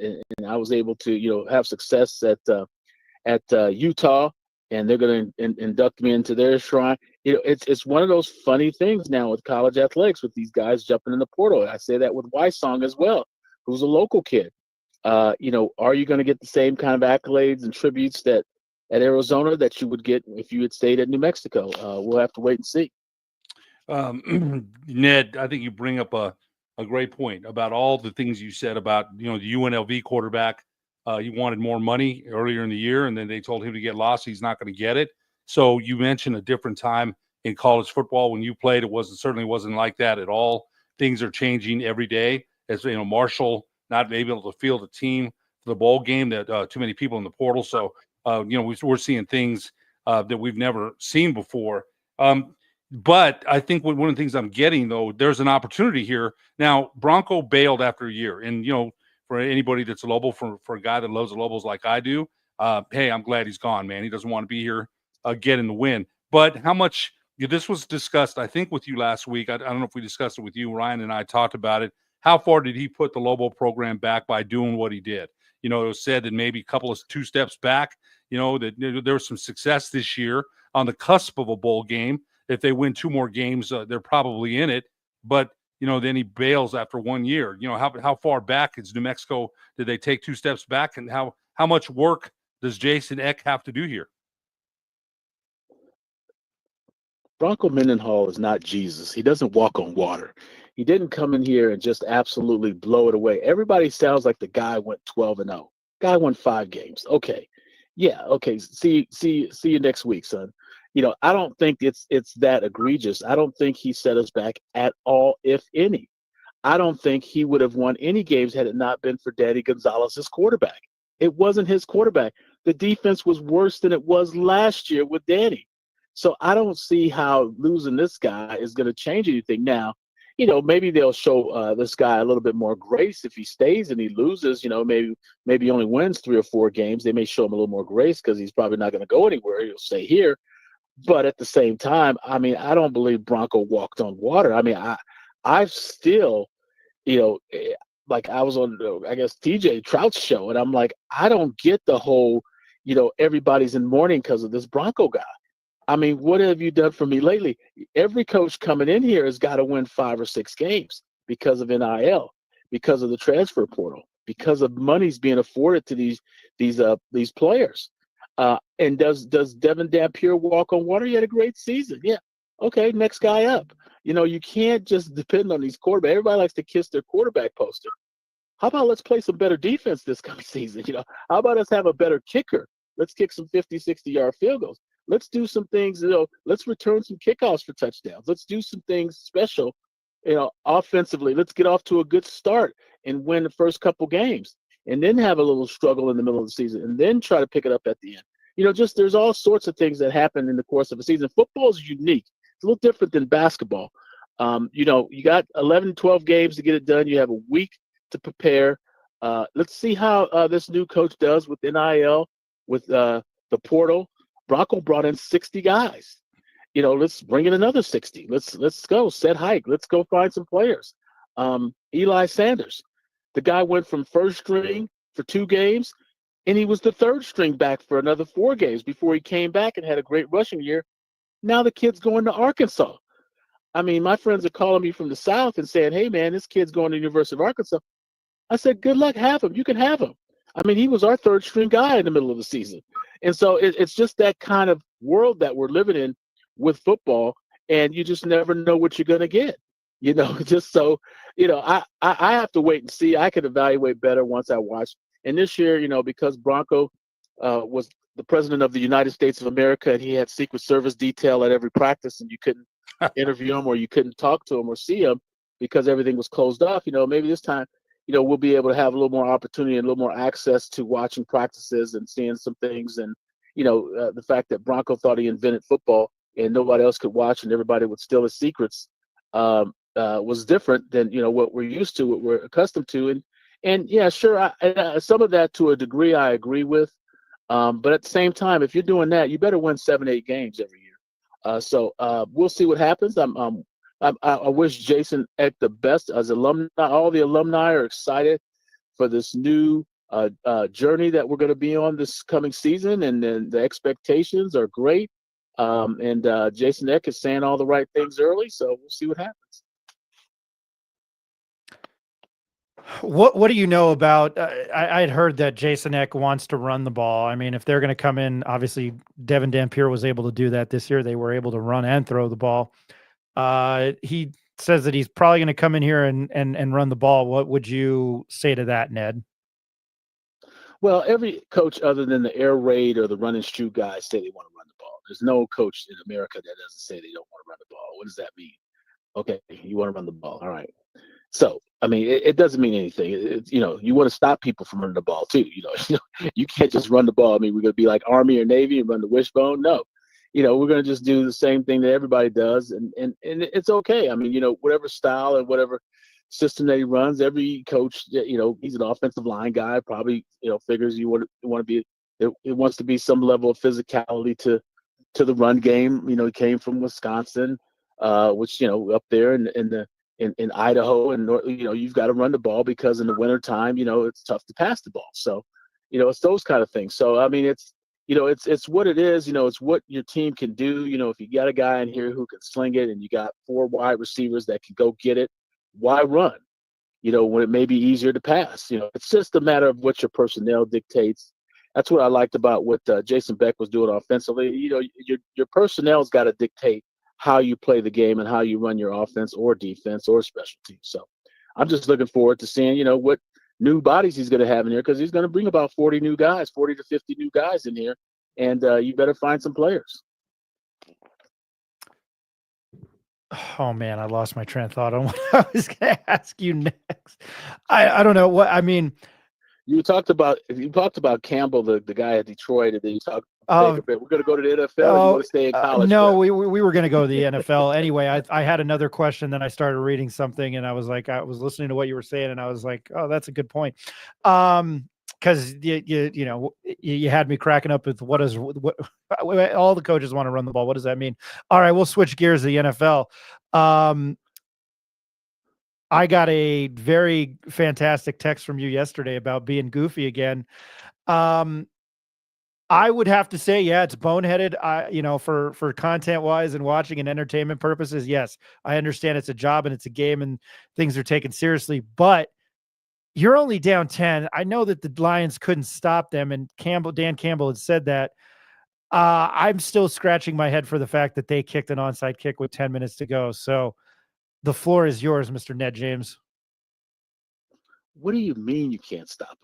G: I was able to, have success at Utah, and they're going to induct me into their shrine. It's one of those funny things now with college athletics with these guys jumping in the portal. I say that with Wysong as well, who's a local kid. Are you going to get the same kind of accolades and tributes that at Arizona that you would get if you had stayed at New Mexico? We'll have to wait and see.
E: Ned, I think you bring up a great point about all the things you said about, the UNLV quarterback. He wanted more money earlier in the year, and then they told him to get lost. He's not going to get it. So you mentioned a different time in college football when you played. It certainly wasn't like that at all. Things are changing every day. As Marshall not able to field a team for the bowl game, that too many people in the portal. So we're seeing things that we've never seen before. But I think one of the things I'm getting, though, there's an opportunity here. Now, Bronco bailed after a year. And, for anybody that's a Lobo, for a guy that loves the Lobos like I do, hey, I'm glad he's gone, man. He doesn't want to be here getting the win. But how much this was discussed, I think, with you last week. I don't know if we discussed it with you. Ryan and I talked about it. How far did he put the Lobo program back by doing what he did? It was said that maybe two steps back, that there was some success this year on the cusp of a bowl game. If they win 2 more games, they're probably in it. But, then he bails after 1 year. How far back is New Mexico? Did they take 2 steps back? And how much work does Jason Eck have to do here?
G: Bronco Mendenhall is not Jesus. He doesn't walk on water. He didn't come in here and just absolutely blow it away. Everybody sounds like the guy went 12-0. Guy won 5 games. Okay. Yeah. Okay. See you next week, son. I don't think it's that egregious. I don't think he set us back at all, if any. I don't think he would have won any games had it not been for Danny Gonzalez's quarterback. It wasn't his quarterback. The defense was worse than it was last year with Danny. So I don't see how losing this guy is going to change anything. Now, maybe they'll show this guy a little bit more grace if he stays and he loses. Maybe he only wins 3 or 4 games. They may show him a little more grace because he's probably not going to go anywhere. He'll stay here. But at the same time, I don't believe Bronco walked on water. I've still, like I was on, I guess, TJ Trout's show, and I'm like, I don't get the whole, everybody's in mourning because of this Bronco guy. What have you done for me lately? Every coach coming in here has got to win 5 or 6 games because of NIL, because of the transfer portal, because of money's being afforded to these players. And does Devin Dampier walk on water? He had a great season. Yeah. Okay, next guy up. You can't just depend on these quarterbacks. Everybody likes to kiss their quarterback poster. How about let's play some better defense this coming season? How about us have a better kicker? Let's kick some 50, 60-yard field goals. Let's do some things, let's return some kickoffs for touchdowns. Let's do some things special, offensively. Let's get off to a good start and win the first couple games, and then have a little struggle in the middle of the season, and then try to pick it up at the end. There's all sorts of things that happen in the course of a season. Football is unique. It's a little different than basketball. You got 11, 12 games to get it done. You have a week to prepare. Let's see how this new coach does with NIL, with the portal. Bronco brought in 60 guys. Let's bring in another 60. Let's go set hike. Let's go find some players. Eli Sanders, the guy went from first string for 2 games, and he was the 3rd string back for another 4 games before he came back and had a great rushing year. Now the kid's going to Arkansas. My friends are calling me from the South and saying, hey, man, this kid's going to the University of Arkansas. I said, good luck, have him. You can have him. He was our 3rd string guy in the middle of the season. And so it's just that kind of world that we're living in with football, and you just never know what you're going to get, just so, I have to wait and see. I can evaluate better once I watch. And this year, because Bronco was the president of the United States of America, and he had Secret Service detail at every practice, and you couldn't interview him or you couldn't talk to him or see him because everything was closed off, maybe this time, we'll be able to have a little more opportunity and a little more access to watching practices and seeing some things. And, the fact that Bronco thought he invented football and nobody else could watch and everybody would steal his secrets was different than, what we're used to, what we're accustomed to. And yeah, sure. Some of that to a degree I agree with. But at the same time, if you're doing that, you better win 7, 8 games every year. So we'll see what happens. I wish Jason Eck the best. As alumni, all the alumni are excited for this new journey that we're going to be on this coming season, and then the expectations are great. And Jason Eck is saying all the right things early, so we'll see what happens.
D: What do you know about? I had heard that Jason Eck wants to run the ball. If they're going to come in, obviously Devin Dampier was able to do that this year. They were able to run and throw the ball. He says that he's probably going to come in here and run the ball. What would you say to that, Ned?
G: Well, every coach other than the air raid or the run and shoot guys say they want to run the ball. There's no coach in America that doesn't say they don't want to run the ball. What does that mean? Okay, you want to run the ball. All right. So, it doesn't mean anything. You want to stop people from running the ball too. You can't just run the ball. We're going to be like Army or Navy and run the wishbone. No, we're going to just do the same thing that everybody does, and it's okay. I mean, whatever style and whatever system that he runs, every coach, he's an offensive line guy, probably, figures you want to be, it wants to be some level of physicality to the run game. He came from Wisconsin, which, up there in Idaho, and you've got to run the ball because in the wintertime, it's tough to pass the ball. So, it's those kind of things. So, I mean, it's what it is. It's what your team can do. If you got a guy in here who can sling it, and you got 4 wide receivers that can go get it, why run? When it may be easier to pass. It's just a matter of what your personnel dictates. That's what I liked about what Jason Beck was doing offensively. Your personnel's got to dictate how you play the game and how you run your offense or defense or special teams. So I'm just looking forward to seeing, what new bodies he's going to have in here, because he's going to bring about 40 to 50 new guys in here, and you better find some players.
D: Oh man, I lost my train of thought on what I was going to ask you next. I don't know what I mean.
G: You talked about Campbell, the guy at Detroit, and then you talked. We're going to go to the NFL. Or you want to stay in college?
D: No, we were going to go to the NFL anyway. I had another question, then I started reading something, and I was listening to what you were saying, and I was like, oh, that's a good point. Because you had me cracking up with what all the coaches want to run the ball. What does that mean? All right, we'll switch gears to the NFL. I got a very fantastic text from you yesterday about being goofy again. I would have to say, yeah, it's boneheaded. For content wise and watching and entertainment purposes, yes, I understand it's a job and it's a game and things are taken seriously, but you're only down 10. I know that the Lions couldn't stop them, and Dan Campbell had said that. I'm still scratching my head for the fact that they kicked an onside kick with 10 minutes to go. So the floor is yours, Mr. Ned James.
G: What do you mean you can't stop them?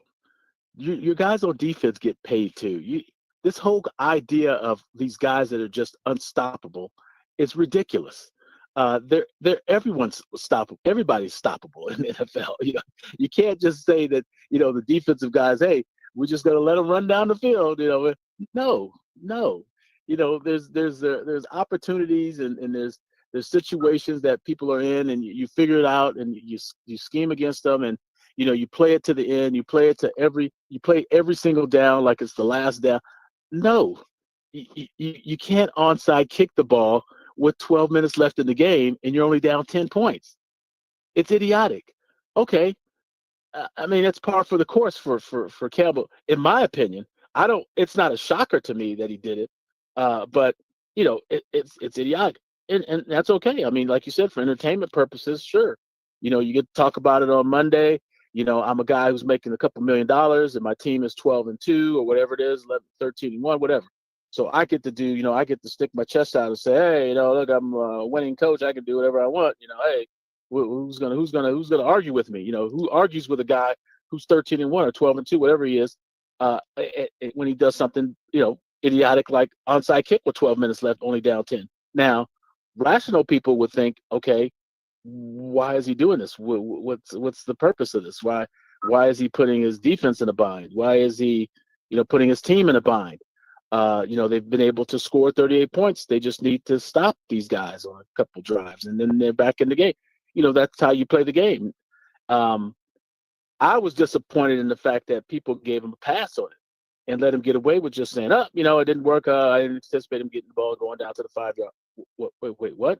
G: Your guys on defense get paid too. This whole idea of these guys that are just unstoppable is ridiculous. Everyone's stoppable. Everybody's stoppable in the NFL. You can't just say that, the defensive guys, hey, we're just going to let them run down the field. No. There's opportunities and there's situations that people are in, and you figure it out, and you scheme against them, and you play it to the end. You play every single down like it's the last down. No, you can't onside kick the ball with 12 minutes left in the game, and you're only down 10 points. It's idiotic. Okay, I mean, it's par for the course for Campbell, in my opinion. It's not a shocker to me that he did it, but it's idiotic. And that's okay. I mean, like you said, for entertainment purposes, sure. You get to talk about it on Monday. I'm a guy who's making a couple $1 million, and my team is 12-2 or whatever it is, 13-1, whatever. So I get to do, I get to stick my chest out and say, hey, look, I'm a winning coach. I can do whatever I want. Hey, who's gonna argue with me? Who argues with a guy who's 13-1 or 12-2, whatever he is, when he does something, idiotic like onside kick with 12 minutes left, only down 10. Now, rational people would think, okay, why is he doing this? What's the purpose of this? Why is he putting his defense in a bind? Why is he, putting his team in a bind? They've been able to score 38 points. They just need to stop these guys on a couple drives, and then they're back in the game. That's how you play the game. I was disappointed in the fact that people gave him a pass on it and let him get away with just saying, it didn't work. I didn't anticipate him getting the ball going down to the 5-yard. Wait, what?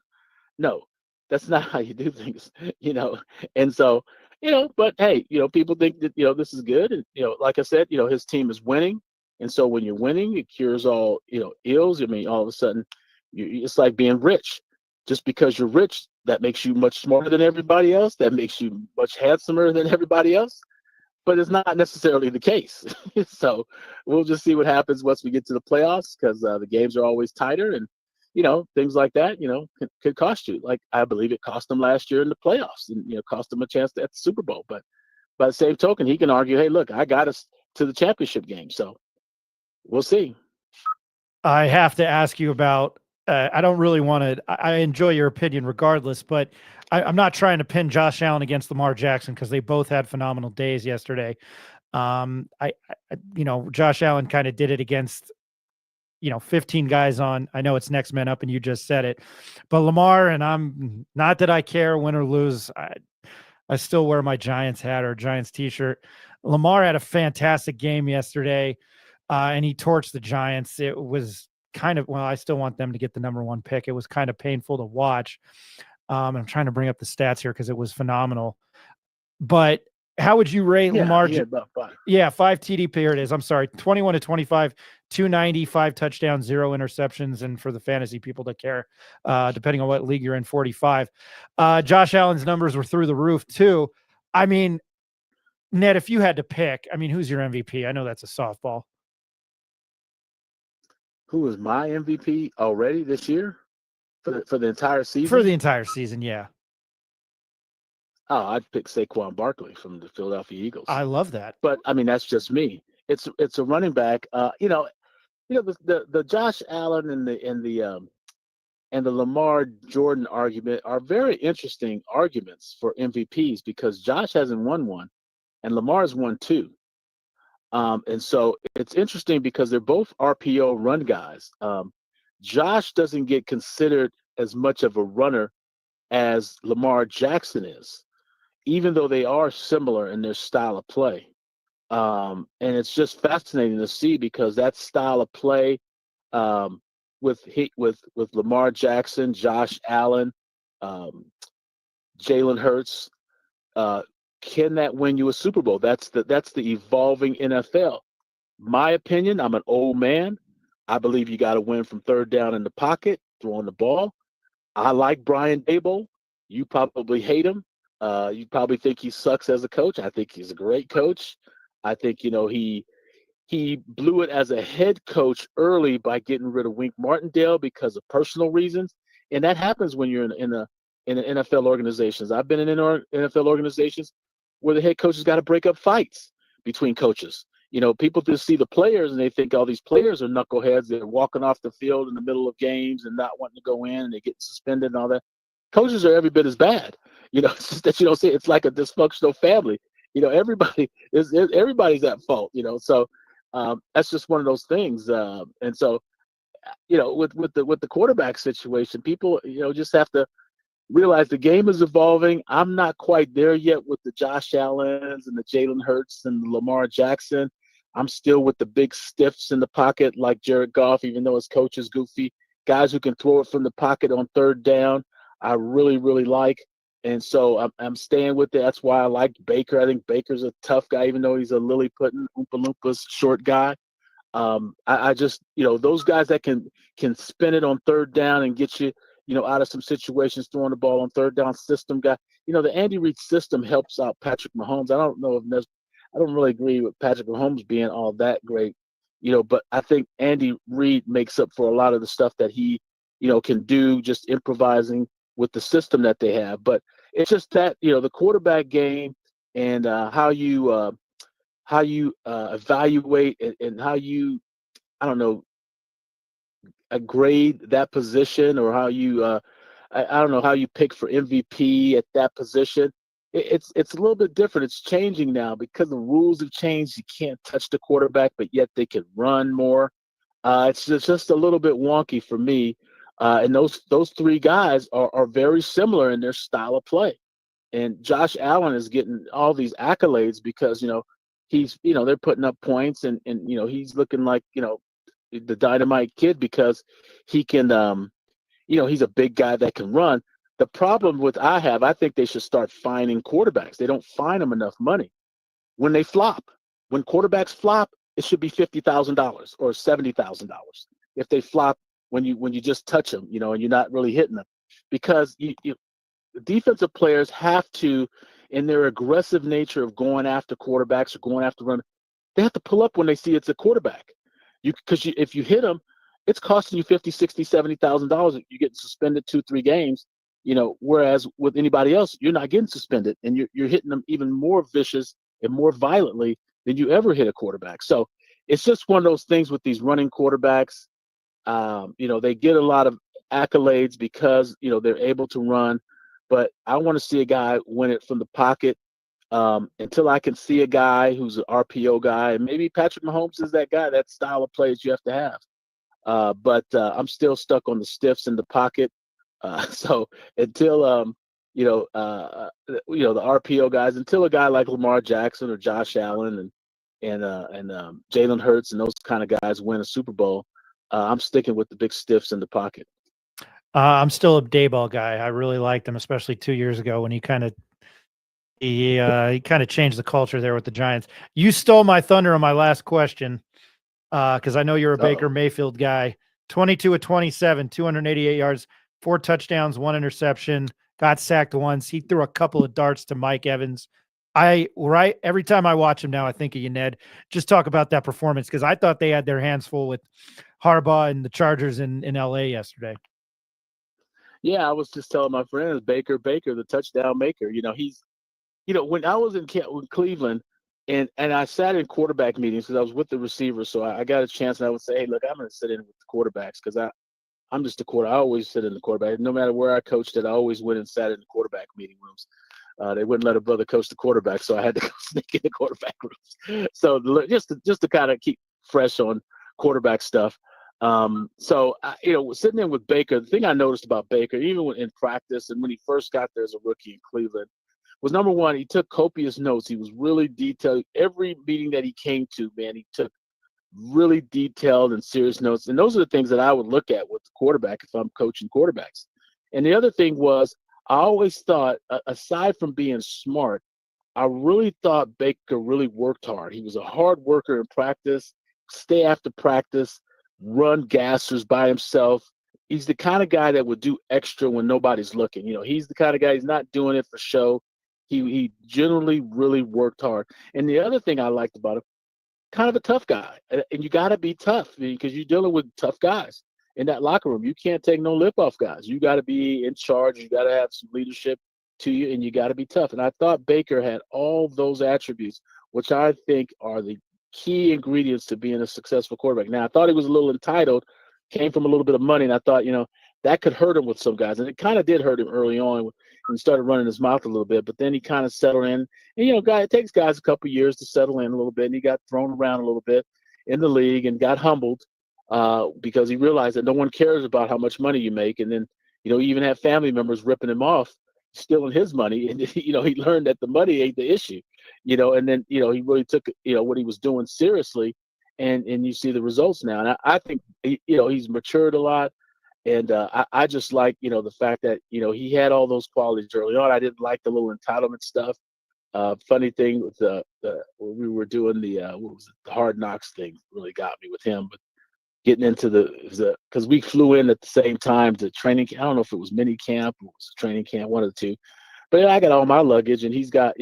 G: No, that's not how you do things, And so, but hey, people think that, this is good. And, like I said, his team is winning. And so when you're winning, it cures all, ills. I mean, all of a sudden, it's like being rich. Just because you're rich, that makes you much smarter than everybody else. That makes you much handsomer than everybody else. But it's not necessarily the case. So we'll just see what happens once we get to the playoffs, because the games are always tighter, and things like that, could cost you. Like I believe it cost them last year in the playoffs, and cost them a chance at the Super Bowl. But by the same token, he can argue, hey, look, I got us to the championship game. So we'll see.
D: I have to ask you about. I don't really want to. I enjoy your opinion regardless, but I'm not trying to pin Josh Allen against Lamar Jackson, because they both had phenomenal days yesterday. Josh Allen kind of did it against 15 guys on. I know it's next man up, and you just said it, but Lamar, and I'm not that I care win or lose. I still wear my Giants hat or Giants t-shirt. Lamar had a fantastic game yesterday, and he torched the Giants. It was kind of, I still want them to get the number 1 pick. It was kind of painful to watch. I'm trying to bring up the stats here because it was phenomenal. But how would you rate Lamar?
G: About 5.
D: Yeah, 5 TD. Here it is. I'm sorry, 21 to 25, 290, 5 touchdowns, 0 interceptions, and for the fantasy people that care, depending on what league you're in, 45. Josh Allen's numbers were through the roof too. I mean, Ned, if you had to pick, who's your MVP? I know that's a softball.
G: Who is my MVP already this year for the entire season?
D: For the entire season, yeah.
G: Oh, I'd pick Saquon Barkley from the Philadelphia Eagles.
D: I love that.
G: But that's just me. It's a running back. The Josh Allen and the Lamar Jordan argument are very interesting arguments for MVPs because Josh hasn't won one, and Lamar's won 2. And so it's interesting because they're both RPO run guys. Josh doesn't get considered as much of a runner as Lamar Jackson is, even though they are similar in their style of play. And it's just fascinating to see because that style of play with Lamar Jackson, Josh Allen, Jalen Hurts, can that win you a Super Bowl? That's the evolving NFL. My opinion, I'm an old man. I believe you got to win from third down in the pocket, throwing the ball. I like Brian Daboll. You probably hate him. You probably think he sucks as a coach. I think he's a great coach. I think he blew it as a head coach early by getting rid of Wink Martindale because of personal reasons, and that happens when you're in the NFL organizations. I've been in NFL organizations where the head coaches got to break up fights between coaches. People just see the players and they think all these players are knuckleheads. They're walking off the field in the middle of games and not wanting to go in, and they get suspended and all that. Coaches are every bit as bad. It's just that you don't see it. It's like a dysfunctional family. Everybody's at fault. So that's just one of those things. And so, with the quarterback situation, people just have to realize the game is evolving. I'm not quite there yet with the Josh Allens and the Jalen Hurts and the Lamar Jackson. I'm still with the big stiffs in the pocket like Jared Goff, even though his coach is goofy. Guys who can throw it from the pocket on third down, I really, really like. And so I'm staying with it. That's why I like Baker. I think Baker's a tough guy, even though he's a lily-putting, Oompa Loompas short guy. I just, those guys that can spin it on third down and get you, out of some situations throwing the ball on third down system guy. The Andy Reid system helps out Patrick Mahomes. I don't really agree with Patrick Mahomes being all that great, but I think Andy Reid makes up for a lot of the stuff that he, can do just improvising with the system that they have. But it's just that, the quarterback game and how you evaluate and how you, grade that position, or how you, I don't know, how you pick for MVP at that position. It's a little bit different. It's changing now because the rules have changed. You can't touch the quarterback, but yet they can run more. It's just a little bit wonky for me. And those 3 guys are very similar in their style of play. And Josh Allen is getting all these accolades because, he's, they're putting up points and he's looking like, the dynamite kid because he can, he's a big guy that can run. The problem I think they should start fining quarterbacks. They don't fine them enough money. When they flop, when quarterbacks flop, it should be $50,000 or $70,000. If they flop when you just touch them, and you're not really hitting them, because defensive players have to, in their aggressive nature of going after quarterbacks or going after run, they have to pull up when they see it's a quarterback. Because if you hit them, it's costing you $50,000, $60,000, $70,000. You're getting suspended 2-3 games. Whereas with anybody else, you're not getting suspended, and you're hitting them even more vicious and more violently than you ever hit a quarterback. So it's just one of those things with these running quarterbacks. They get a lot of accolades because they're able to run, but I want to see a guy win it from the pocket. Until I can see a guy who's an RPO guy, and maybe Patrick Mahomes is that guy. That style of play that you have to have. But I'm still stuck on the stiffs in the pocket. So until the RPO guys, until a guy like Lamar Jackson or Josh Allen and Jalen Hurts and those kind of guys win a Super Bowl, I'm sticking with the big stiffs in the pocket.
D: I'm still a Dayball guy. I really liked him, especially 2 years ago when he kind of changed the culture there with the Giants. You stole my thunder on my last question because I know you're a Baker Mayfield guy. 22 of 27, 288 yards, 4 touchdowns, 1 interception. Got sacked once. He threw a couple of darts to Mike Evans. Every time I watch him now, I think of you, Ned. Just talk about that performance because I thought they had their hands full with Harbaugh and the Chargers in LA yesterday.
G: Yeah, I was just telling my friends, Baker, the touchdown maker. When I was in Cleveland, and I sat in quarterback meetings because I was with the receivers, so I got a chance, and I would say, hey, look, I'm going to sit in with the quarterbacks because I'm just a quarterback. I always sit in the quarterback. No matter where I coached it, I always went and sat in the quarterback meeting rooms. They wouldn't let a brother coach the quarterback, so I had to go sneak in the quarterback rooms. So just to kind of keep fresh on quarterback stuff. Sitting in with Baker, the thing I noticed about Baker, even in practice and when he first got there as a rookie in Cleveland, was number one, he took copious notes. He was really detailed. Every meeting that he came to, man, he took really detailed and serious notes. And those are the things that I would look at with the quarterback if I'm coaching quarterbacks. And the other thing was, I always thought, aside from being smart, I really thought Baker really worked hard. He was a hard worker in practice, stay after practice, run gassers by himself. He's the kind of guy that would do extra when nobody's looking. He's the kind of guy, he's not doing it for show. He generally really worked hard. And the other thing I liked about him, kind of a tough guy. And you got to be tough because you're dealing with tough guys in that locker room. You can't take no lip off guys. You got to be in charge. You got to have some leadership to you, and you got to be tough. And I thought Baker had all those attributes, which I think are the key ingredients to being a successful quarterback. Now, I thought he was a little entitled, came from a little bit of money, and I thought, that could hurt him with some guys. And it kind of did hurt him early on when he started running his mouth a little bit, but then he kind of settled in. And, it takes guys a couple of years to settle in a little bit, and he got thrown around a little bit in the league and got humbled because he realized that no one cares about how much money you make. And then, he even had family members ripping him off, stealing his money. And, he learned that the money ain't the issue, and then, he really took, what he was doing seriously. And you see the results now. And I think, he's matured a lot. And I just like, the fact that, he had all those qualities early on. I didn't like the little entitlement stuff. Funny thing with when we were doing the Hard Knocks thing really got me with him. But getting into because we flew in at the same time to training. I don't know if it was mini camp or it was training camp, one of the two. But I got all my luggage, and he's got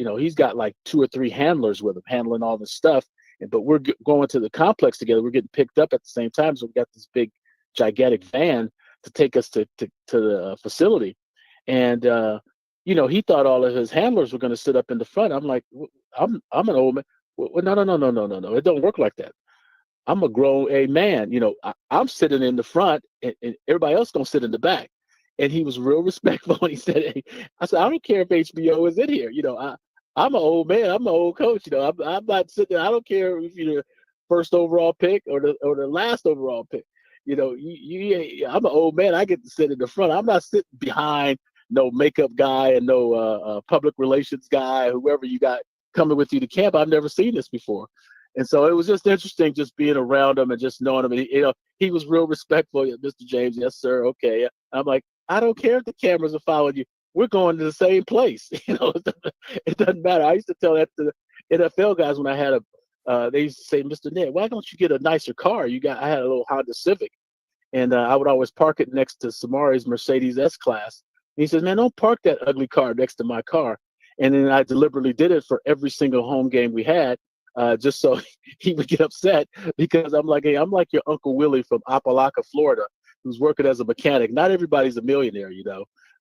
G: like 2 or 3 handlers with him handling all this stuff. But we're going to the complex together. We're getting picked up at the same time. So we got this big, gigantic van to take us to the facility. And, he thought all of his handlers were going to sit up in the front. I'm like, I'm an old man. Well, no. It don't work like that. I'm a grown man. I'm sitting in the front and everybody else going to sit in the back. And he was real respectful. And he said, hey, I said, I don't care if HBO is in here. I'm an old man. I'm an old coach. I'm not sitting there. I don't care if you're the first overall pick or the last overall pick. I'm an old man. I get to sit in the front. I'm not sitting behind no makeup guy and no public relations guy, whoever you got coming with you to camp. I've never seen this before. And so it was just interesting just being around him and just knowing him. And, he was real respectful. Mr. James, yes, sir. Okay. I'm like, I don't care if the cameras are following you. We're going to the same place. It doesn't matter. I used to tell that to the NFL guys when I had they used to say, Mr. Ned, why don't you get a nicer car? I had a little Honda Civic, and I would always park it next to Samari's Mercedes S-Class. And he says, man, don't park that ugly car next to my car. And then I deliberately did it for every single home game we had, just so he would get upset because I'm like, hey, I'm like your Uncle Willie from Apalaca, Florida, who's working as a mechanic. Not everybody's a millionaire,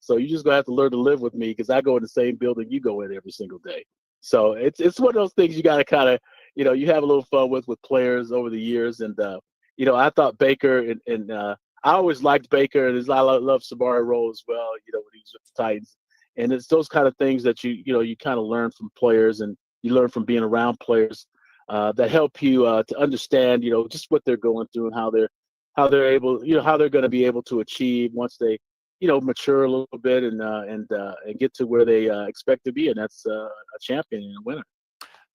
G: So you just gonna have to learn to live with me because I go in the same building you go in every single day. So it's one of those things you got to kind of, you have a little fun with players over the years. And, I thought Baker and I always liked Baker, and I love Samari Rolle as well, when he was with the Titans. And it's those kind of things that you kind of learn from players, and you learn from being around players that help you to understand, just what they're going through and how they're how they're able, how they're going to be able to achieve once they, mature a little bit and get to where they expect to be, and that's a champion and a winner.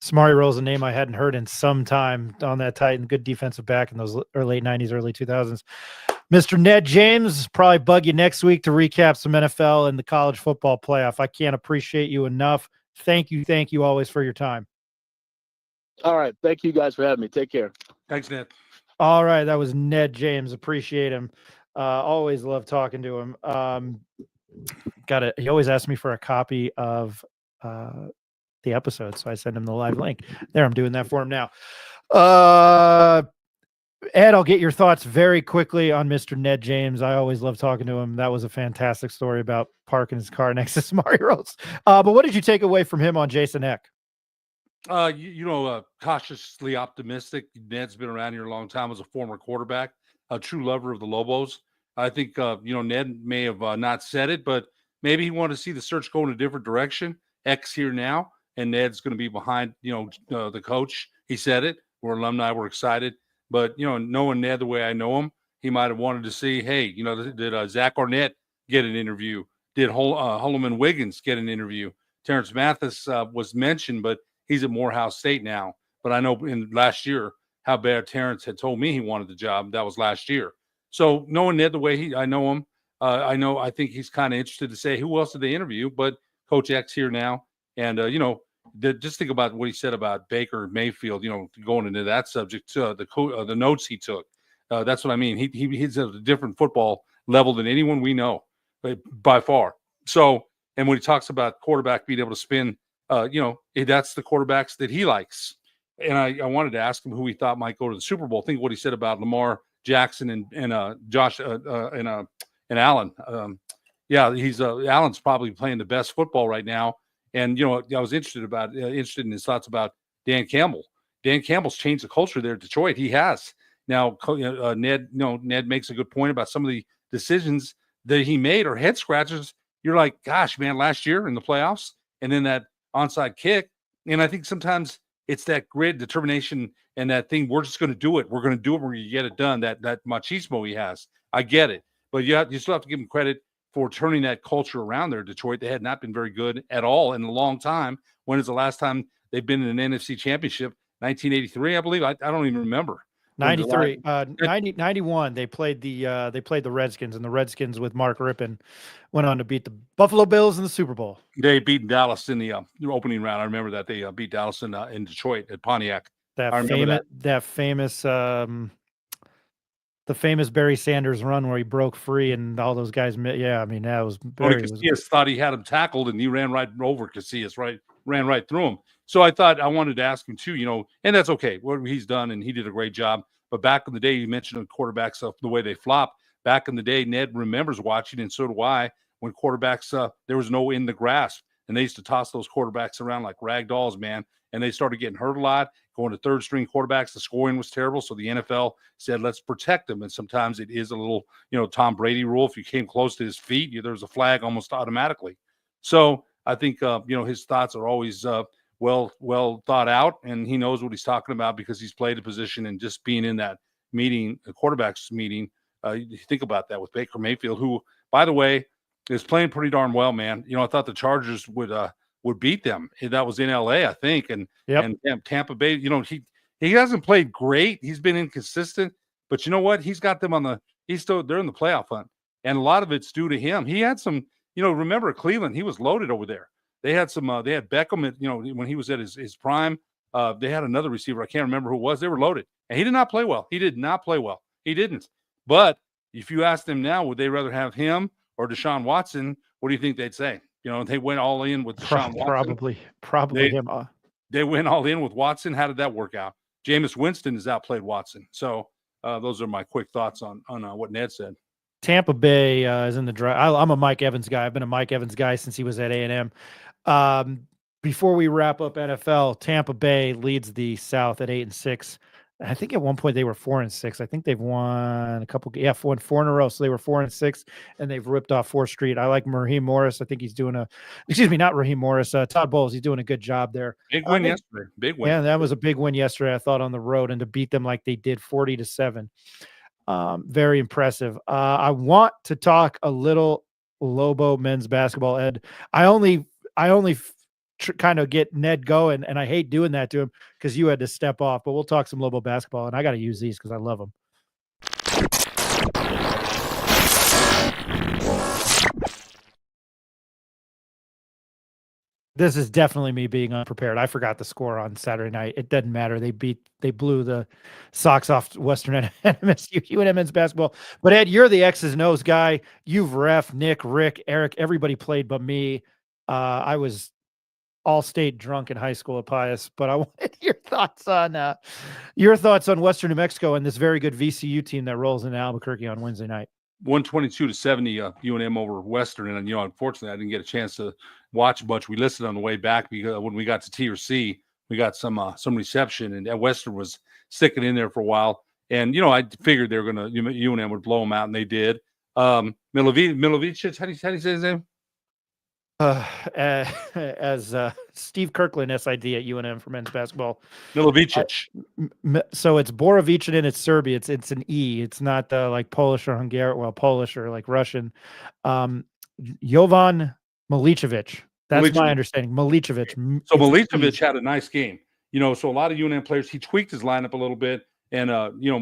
D: Samari Roll's a name I hadn't heard in some time on that Titan. Good defensive back in those late 90s, early 2000s. Mr. Ned James, probably bug you next week to recap some NFL and the college football playoff. I can't appreciate you enough. Thank you always for your time.
G: All right. Thank you guys for having me. Take care.
E: Thanks, Ned.
D: All right. That was Ned James. Appreciate him. Always love talking to him. He always asks me for a copy of the episode, so I send him the live link. There, I'm doing that for him now. Ed, I'll get your thoughts very quickly on Mr. Ned James. I always love talking to him. That was a fantastic story about parking his car next to Samari Rose. But what did you take away from him on Jason Eck?
E: Cautiously optimistic. Ned's been around here a long time as a former quarterback, a true lover of the Lobos. I think, Ned may have not said it, but maybe he wanted to see the search go in a different direction. Eck's here now, and Ned's going to be behind, the coach. He said it. We're alumni. We're excited. But, knowing Ned the way I know him, he might have wanted to see, hey, did Zach Arnett get an interview? Did Holloman Wiggins get an interview? Terrence Mathis was mentioned, but he's at Morehouse State now. But I know in last year how bad Terrence had told me he wanted the job. That was last year. So knowing Ned the way I know him, I think he's kind of interested to say, who else did they interview? But Coach X here now. And, just think about what he said about Baker Mayfield, going into that subject, the notes he took. That's what I mean. He's at a different football level than anyone we know by far. So, and when he talks about quarterback being able to spin, that's the quarterbacks that he likes. And I wanted to ask him who he thought might go to the Super Bowl. Think what he said about Lamar Jackson and Josh and Allen. Allen's probably playing the best football right now. And, I was interested in his thoughts about Dan Campbell. Dan Campbell's changed the culture there at Detroit. He has. Now, Ned makes a good point about some of the decisions that he made are head scratchers. You're like, gosh, man, last year in the playoffs, and then that onside kick. And I think sometimes it's that grit, determination, and that thing, we're just going to do it. We're going to do it. We're going to get it done. That machismo he has. I get it. But you still have to give him credit for turning that culture around there. Detroit, they had not been very good at all in a long time. When is the last time they've been in an NFC championship? 1983, I believe. I don't even remember.
D: 93, 91. They played the Redskins, and the Redskins with Mark Rippon went on to beat the Buffalo Bills in the Super Bowl.
E: They beat Dallas in the opening round. I remember that they beat Dallas in Detroit at Pontiac. The famous Barry Sanders run where he broke free and all those guys. Yeah, I mean, that was Barry. Casillas thought he had him tackled, and he ran right over Casillas, ran right through him. So I wanted to ask him too, and that's okay. What he's done, and he did a great job. But back in the day, you mentioned the quarterbacks, the way they flop. Back in the day, Ned remembers watching, and so do I, when quarterbacks, there was no in the grasp, and they used to toss those quarterbacks around like rag dolls, man. And they started getting hurt a lot, going to third-string quarterbacks. The scoring was terrible, so the NFL said, let's protect them. And sometimes it is a little, Tom Brady rule. If you came close to his feet, there's a flag almost automatically. So I think, his thoughts are always well thought out, and he knows what he's talking about because he's played a position, and just being in that meeting, the quarterbacks meeting, you think about that with Baker Mayfield, who, by the way, is playing pretty darn well, man. I thought the Chargers would beat them. That was in LA, I think. And Tampa Bay, he hasn't played great. He's been inconsistent, but you know what? He's got them they're in the playoff hunt. And a lot of it's due to him. He had some, remember Cleveland, he was loaded over there. They had they had Beckham, when he was at his prime. They had another receiver. I can't remember who it was. They were loaded. And he did not play well. He didn't. But if you ask them now, would they rather have him or Deshaun Watson? What do you think they'd say? They went all in with Deshaun Watson.
D: Probably him.
E: They went all in with Watson. How did that work out? Jameis Winston has outplayed Watson. So those are my quick thoughts on what Ned said.
D: Tampa Bay is in the drive. I'm a Mike Evans guy. I've been a Mike Evans guy since he was at A&M. Before we wrap up NFL, Tampa Bay leads the South at 8-6. I think at one point they were 4-6. I think they've won a couple. Yeah, won 4 in a row. So they were 4-6, and they've ripped off 4th Street. I like Raheem Morris. I think he's doing not Raheem Morris. Todd Bowles. He's doing a good job there.
E: Big win yesterday. Big win.
D: Yeah, that was a big win yesterday. I thought on the road, and to beat them like they did 40-7. Very impressive. I want to talk a little Lobo men's basketball, Ed. I only kind of get Ned going, and I hate doing that to him because you had to step off. But we'll talk some Lobo basketball, and I got to use these because I love them. This is definitely me being unprepared. I forgot the score on Saturday night. It doesn't matter. They blew the socks off Western MSU UNM men's basketball. But Ed, you're the X's and O's guy. You've ref Nick, Rick, Eric. Everybody played but me. I was all-state drunk in high school at Pius. But I wanted your thoughts on Western New Mexico and this very good VCU team that rolls into Albuquerque on Wednesday night.
E: 122-70 UNM over Western, and unfortunately, I didn't get a chance to watch much. We listened on the way back because when we got to T or C, we got some reception, and Western was sticking in there for a while. And I figured they were gonna UNM would blow them out, and they did. Milovic, how do you say his name?
D: As Steve Kirkland, SID at UNM for men's basketball.
E: Milovic.
D: So it's Borovicin and it's Serbian. It's an E. It's not like Polish or Hungarian. Well, Polish or like Russian. Jovan Milicevic. That's my understanding. Milicevic.
E: So Milicevic had a nice game. So a lot of UNM players, he tweaked his lineup a little bit. And,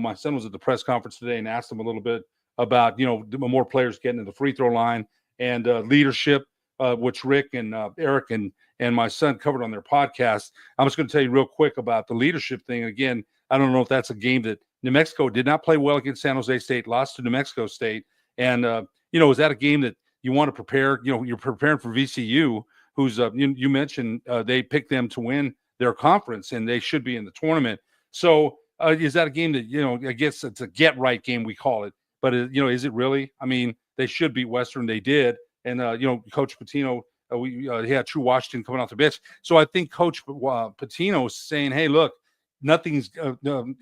E: my son was at the press conference today and asked him a little bit about, more players getting to the free throw line and leadership. Which Rick and Eric and my son covered on their podcast. I'm just going to tell you real quick about the leadership thing. Again, I don't know if that's a game that New Mexico did not play well against San Jose State, lost to New Mexico State. And, is that a game that you want to prepare? You're preparing for VCU, who's you mentioned they picked them to win their conference, and they should be in the tournament. So is that a game that, I guess it's a get-right game, we call it. But, is it really? I mean, they should beat Western. They did. And, Coach Patino, he had True Washington coming off the bench. So I think Coach Patino is saying, hey, look, nothing's you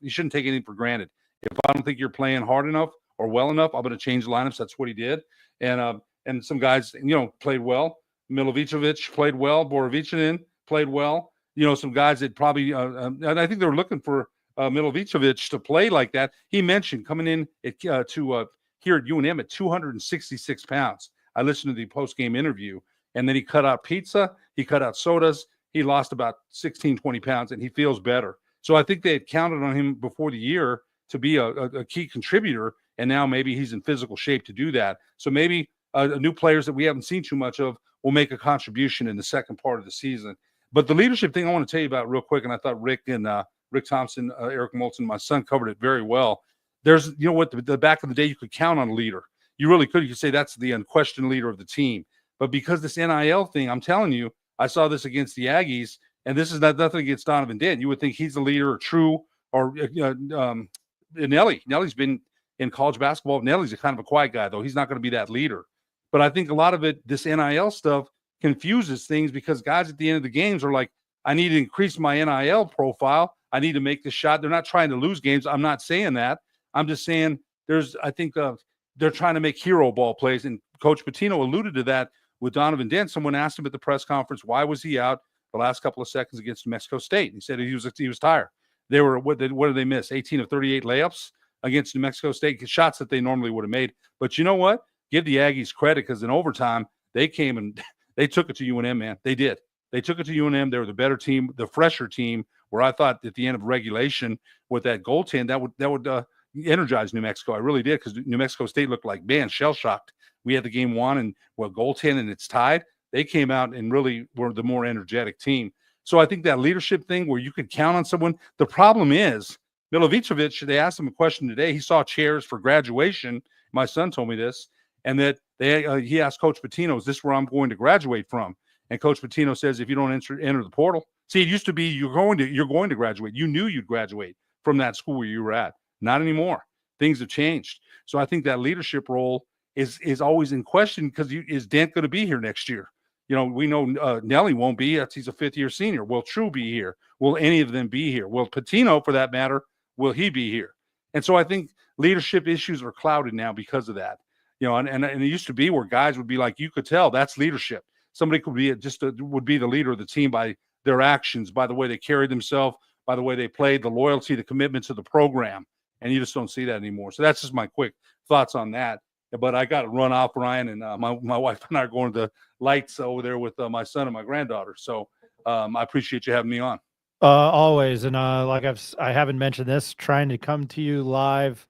E: shouldn't take anything for granted. If I don't think you're playing hard enough or well enough, I'm going to change the lineups. That's what he did. And some guys, played well. Milovicevic played well. Borovicin played well. Some guys that probably and I think they were looking for Milovicevic to play like that. He mentioned coming in here at UNM at 266 pounds. I listened to the post-game interview, and then he cut out pizza, he cut out sodas, he lost about 16, 20 pounds, and he feels better. So I think they had counted on him before the year to be a key contributor, and now maybe he's in physical shape to do that. So maybe new players that we haven't seen too much of will make a contribution in the second part of the season. But the leadership thing I want to tell you about real quick, and I thought Rick Thompson, Eric Moulton, my son, covered it very well. There's, the back of the day, you could count on a leader. You really could. You could say that's the unquestioned leader of the team. But because this NIL thing, I'm telling you, I saw this against the Aggies, and this is nothing against Donovan Dent. You would think he's the leader, or True, or Nelly. Nelly's been in college basketball. Nelly's a kind of a quiet guy, though. He's not going to be that leader. But I think a lot of it, this NIL stuff, confuses things because guys at the end of the games are like, I need to increase my NIL profile. I need to make the shot. They're not trying to lose games. I'm not saying that. I'm just saying I think they're trying to make hero ball plays. And Coach Patino alluded to that with Donovan Dent. Someone asked him at the press conference, why was he out the last couple of seconds against New Mexico State? And he said he was tired. They were, what did they miss? 18 of 38 layups against New Mexico State, shots that they normally would have made. But you know what? Give the Aggies credit, because in overtime, they came and they took it to UNM, man. They did. They took it to UNM. They were the better team, the fresher team, where I thought at the end of regulation with that goaltend, that would energized New Mexico. I really did, because New Mexico State looked like, man, shell-shocked. We had the game won, and goaltend, and it's tied. They came out and really were the more energetic team. So I think that leadership thing where you could count on someone. The problem is Milovicevic, they asked him a question today. He saw chairs for graduation. My son told me this, and that he asked Coach Patino, is this where I'm going to graduate from? And Coach Patino says, if you don't enter the portal. See, it used to be you're going to graduate. You knew you'd graduate from that school where you were at. Not anymore. Things have changed. So I think that leadership role is always in question, because is Dent going to be here next year? We know Nelly won't be. He's a fifth-year senior. Will True be here? Will any of them be here? Will Patino, for that matter, will he be here? And so I think leadership issues are clouded now because of that. And it used to be where guys would be like, you could tell that's leadership. Somebody could be would be the leader of the team by their actions, by the way they carried themselves, by the way they played, the loyalty, the commitment to the program. and you just don't see that anymore. So that's just my quick thoughts on that. But I got to run off, Ryan, and my wife and I are going to the lights over there with my son and my granddaughter. So I appreciate you having me on.
D: Always. And like I haven't mentioned this, trying to come to you live,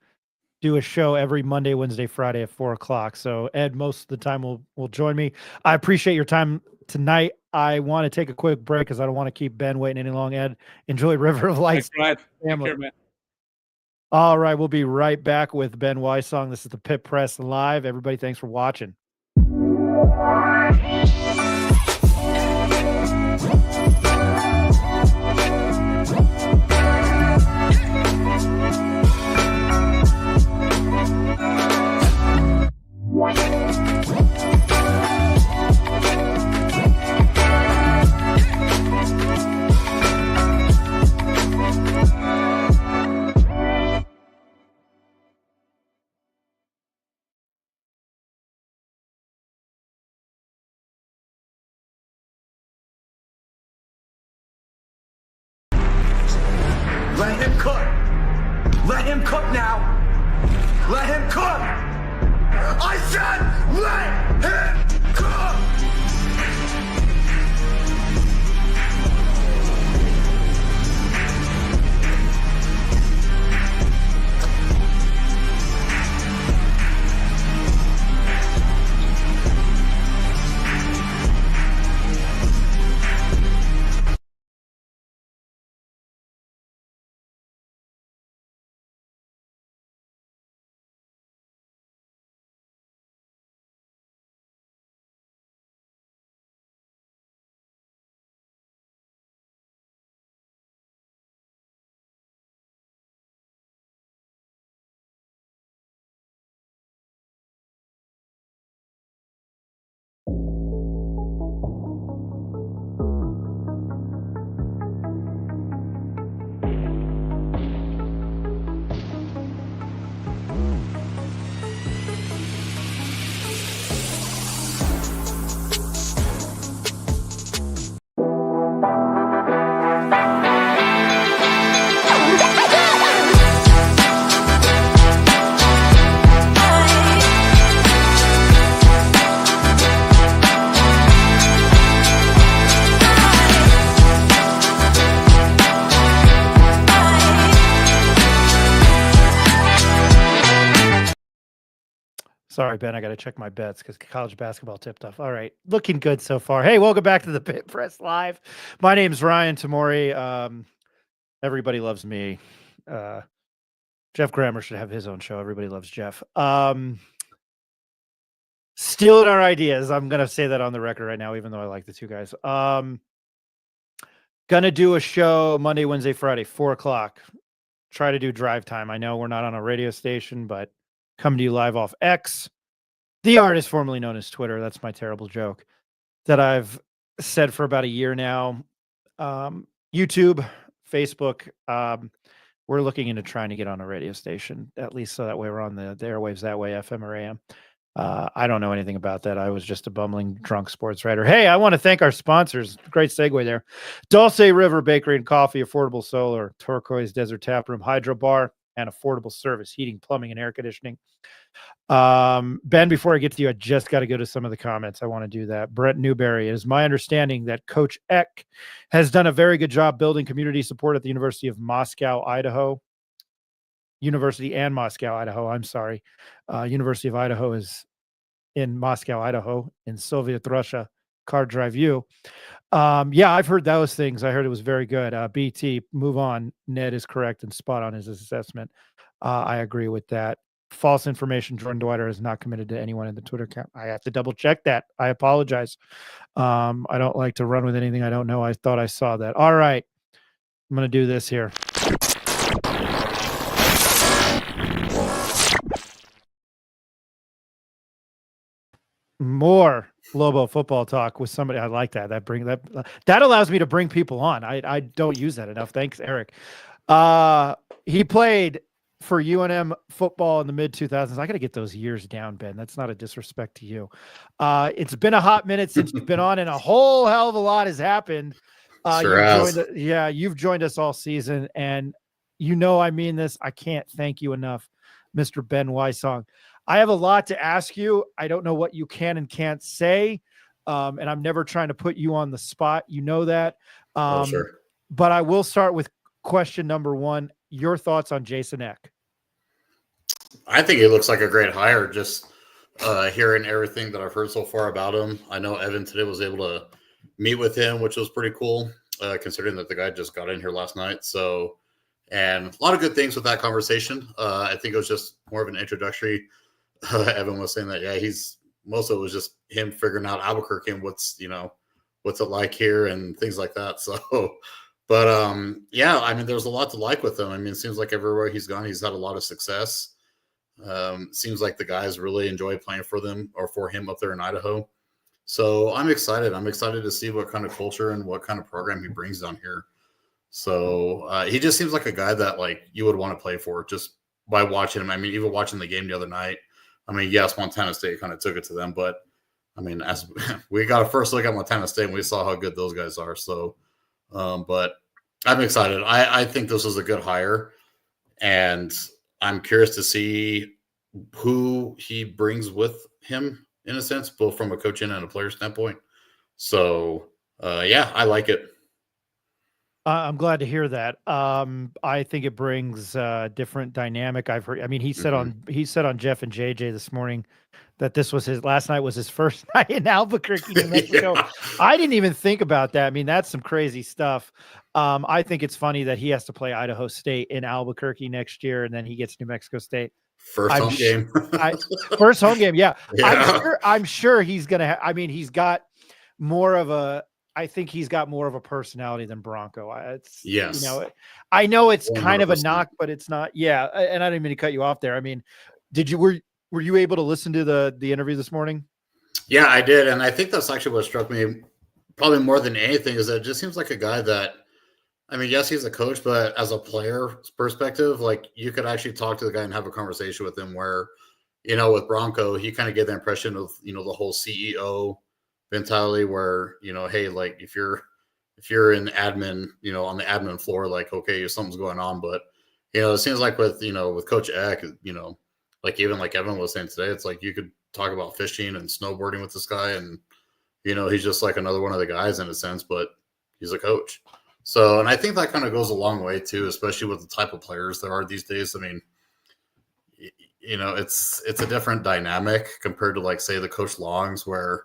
D: do a show every Monday, Wednesday, Friday at 4:00. So Ed, most of the time will join me. I appreciate your time tonight. I want to take a quick break because I don't want to keep Ben waiting any long. Ed, enjoy River of Lights.
E: Thanks, Ryan. Take care, man.
D: All right, we'll be right back with Ben Ysong. This is the Pit Press Live. Everybody, thanks for watching.
B: Let him cook. Let him cook now. Let him cook. I said let him cook.
D: Sorry, Ben, I got to check my bets because college basketball tipped off. All right, looking good so far. Hey, welcome back to the Pit Press Live. My name's Ryan Tamori. Everybody loves me. Jeff Grammer should have his own show. Everybody loves Jeff. Stealing our ideas. I'm going to say that on the record right now, even though I like the two guys. Going to do a show Monday, Wednesday, Friday, 4:00. Try to do drive time. I know we're not on a radio station, but coming to you live off X, the artist formerly known as Twitter. That's my terrible joke that I've said for about a year now. YouTube, Facebook. We're looking into trying to get on a radio station, at least so that way we're on the airwaves that way, FM or AM. I don't know anything about that. I was just a bumbling drunk sports writer. Hey, I want to thank our sponsors. Great segue there. Dulce River Bakery and Coffee, Affordable Solar, Turquoise Desert Tap Room, Hydro Bar, and affordable service, heating, plumbing, and air conditioning. Ben, before I get to you, I just got to go to some of the comments. I want to do that. Brett Newberry, it is my understanding that Coach Eck has done a very good job building community support at the University of Moscow, Idaho. University and Moscow, Idaho. I'm sorry. University of Idaho is in Moscow, Idaho, in Soviet Russia. Car drive you. Yeah, I've heard those things. I heard it was very good. BT, move on. Ned is correct and spot on his assessment. I agree with that. False information. Jordan Dwighter is not committed to anyone in the Twitter account. I have to double check that. I apologize. I don't like to run with anything I don't know. I thought I saw that. All right. I'm going to do this here. More Lobo football talk with somebody. I like that. That allows me to bring people on. I don't use that enough. Thanks, Eric. He played for UNM football in the mid 2000s. I got to get those years down, Ben. That's not a disrespect to you. It's been a hot minute since you've been on, and a whole hell of a lot has happened. You've joined us all season, and I mean this. I can't thank you enough, Mr. Ben Ysong. I have a lot to ask you. I don't know what you can and can't say. And I'm never trying to put you on the spot. You know that.
H: Sure.
D: But I will start with question number one. Your thoughts on Jason Eck?
H: I think he looks like a great hire. Just hearing everything that I've heard so far about him. I know Evan today was able to meet with him, which was pretty cool, considering that the guy just got in here last night. So, and a lot of good things with that conversation. I think it was just more of an introductory. Evan was saying that, yeah, most of it was just him figuring out Albuquerque and what's it like here and things like that. So, but yeah, I mean, there's a lot to like with him. I mean, it seems like everywhere he's gone, he's had a lot of success. Seems like the guys really enjoy playing for them or for him up there in Idaho. So I'm excited. I'm excited to see what kind of culture and what kind of program he brings down here. So he just seems like a guy that like you would want to play for just by watching him. I mean, even watching the game the other night. I mean, yes, Montana State kind of took it to them, but I mean, as we got a first look at Montana State and we saw how good those guys are. So, but I'm excited. I think this is a good hire, and I'm curious to see who he brings with him in a sense, both from a coaching and a player standpoint. So, yeah, I like it.
D: I'm glad to hear that. I think it brings different dynamic. I've heard. I mean, he said on Jeff and JJ this morning that last night was his first night in Albuquerque, New Mexico.
H: Yeah.
D: I didn't even think about that. I mean, that's some crazy stuff. I think it's funny that he has to play Idaho State in Albuquerque next year, and then he gets New Mexico State.
H: First home game.
D: First home game. Yeah.
H: Yeah.
D: I'm sure he's going to I mean, I think he's got more of a personality than Bronco.
H: Yes.
D: I know it's
H: 100%.
D: kind of a knock, but it's not. Yeah. And I didn't mean to cut you off there. I mean, were you able to listen to the interview this morning?
H: Yeah, I did. And I think that's actually what struck me probably more than anything is that it just seems like a guy that, I mean, yes, he's a coach, but as a player perspective, like you could actually talk to the guy and have a conversation with him where, with Bronco, he kind of gave the impression of, the whole CEO mentality where, hey, like if you're in admin, on the admin floor, like, okay, something's going on. But, it seems like with Coach Eck, like even like Evan was saying today, it's like you could talk about fishing and snowboarding with this guy. And, he's just like another one of the guys in a sense, but he's a coach. So, and I think that kind of goes a long way too, especially with the type of players there are these days. I mean, it's a different dynamic compared to like, say, the Coach Longs where,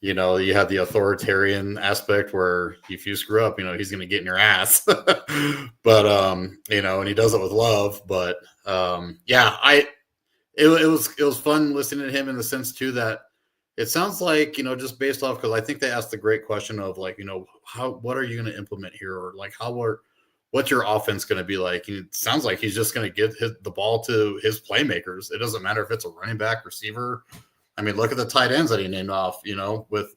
H: you have the authoritarian aspect where if you screw up, he's going to get in your ass. But, and he does it with love. But, yeah, it was fun listening to him in the sense too that it sounds like, just based off, because I think they asked the great question of like, what are you going to implement here? Or like, what's your offense going to be like? And it sounds like he's just going to get the ball to his playmakers. It doesn't matter if it's a running back, receiver. I mean, look at the tight ends that he named off, with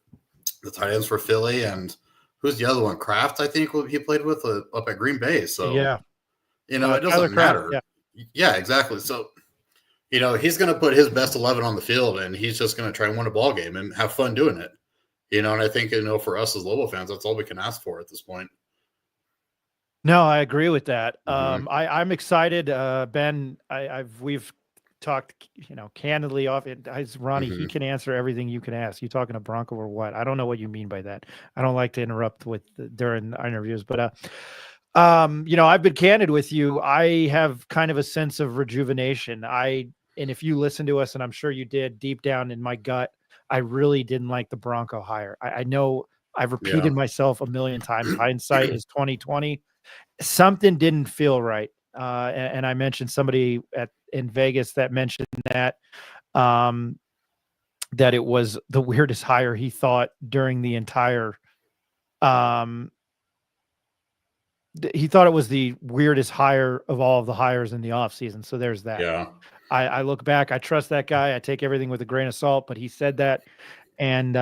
H: the tight ends for Philly and who's the other one? Kraft, I think he played with up at Green Bay. So,
D: yeah,
H: it doesn't matter. Yeah, exactly. So, he's going to put his best 11 on the field and he's just going to try and win a ball game and have fun doing it. And I think, for us as Lobo fans, that's all we can ask for at this point.
D: No, I agree with that.
H: Mm-hmm.
D: I'm excited. Ben, we've talked, candidly off it. Ronnie, he can answer everything you can ask. You talking to Bronco or what? I don't know what you mean by that. I don't like to interrupt during interviews, but I've been candid with you. I have kind of a sense of rejuvenation. And if you listen to us, and I'm sure you did, deep down in my gut, I really didn't like the Bronco hire. I know I've repeated myself a million times. Hindsight is 2020. Something didn't feel right. And I mentioned somebody in Vegas that mentioned that it was the weirdest hire he thought during the entire. He thought it was the weirdest hire of all of the hires in the offseason. So there's that.
H: Yeah.
D: I look back, I trust that guy. I take everything with a grain of salt, but he said that and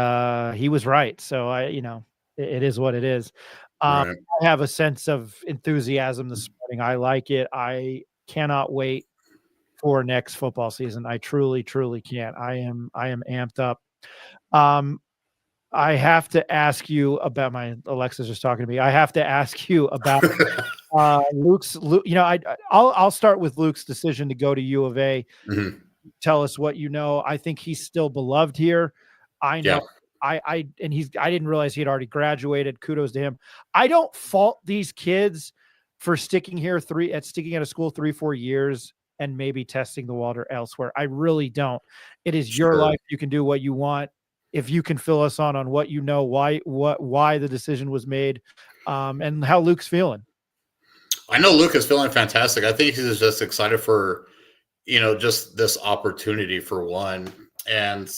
D: he was right. So it is what it is.
H: Right.
D: I have a sense of enthusiasm this morning. I like it. I cannot wait for next football season. I truly, truly can't. I am amped up. I have to ask you about my Alexa's just talking to me. I have to ask you about Luke, I'll start with Luke's decision to go to U of A.
H: Mhm.
D: Tell us what you know. I think he's still beloved here. I know.
H: Yeah.
D: I didn't realize he had already graduated. Kudos to him. I don't fault these kids for sticking at a school 3-4 years and maybe testing the water elsewhere. I really don't. It is your
H: Sure.
D: life. You can do what you want. If you can fill us on what you know, why the decision was made, and how Luke's feeling.
H: I know Luke is feeling fantastic. I think he's just excited for, just this opportunity for one. And,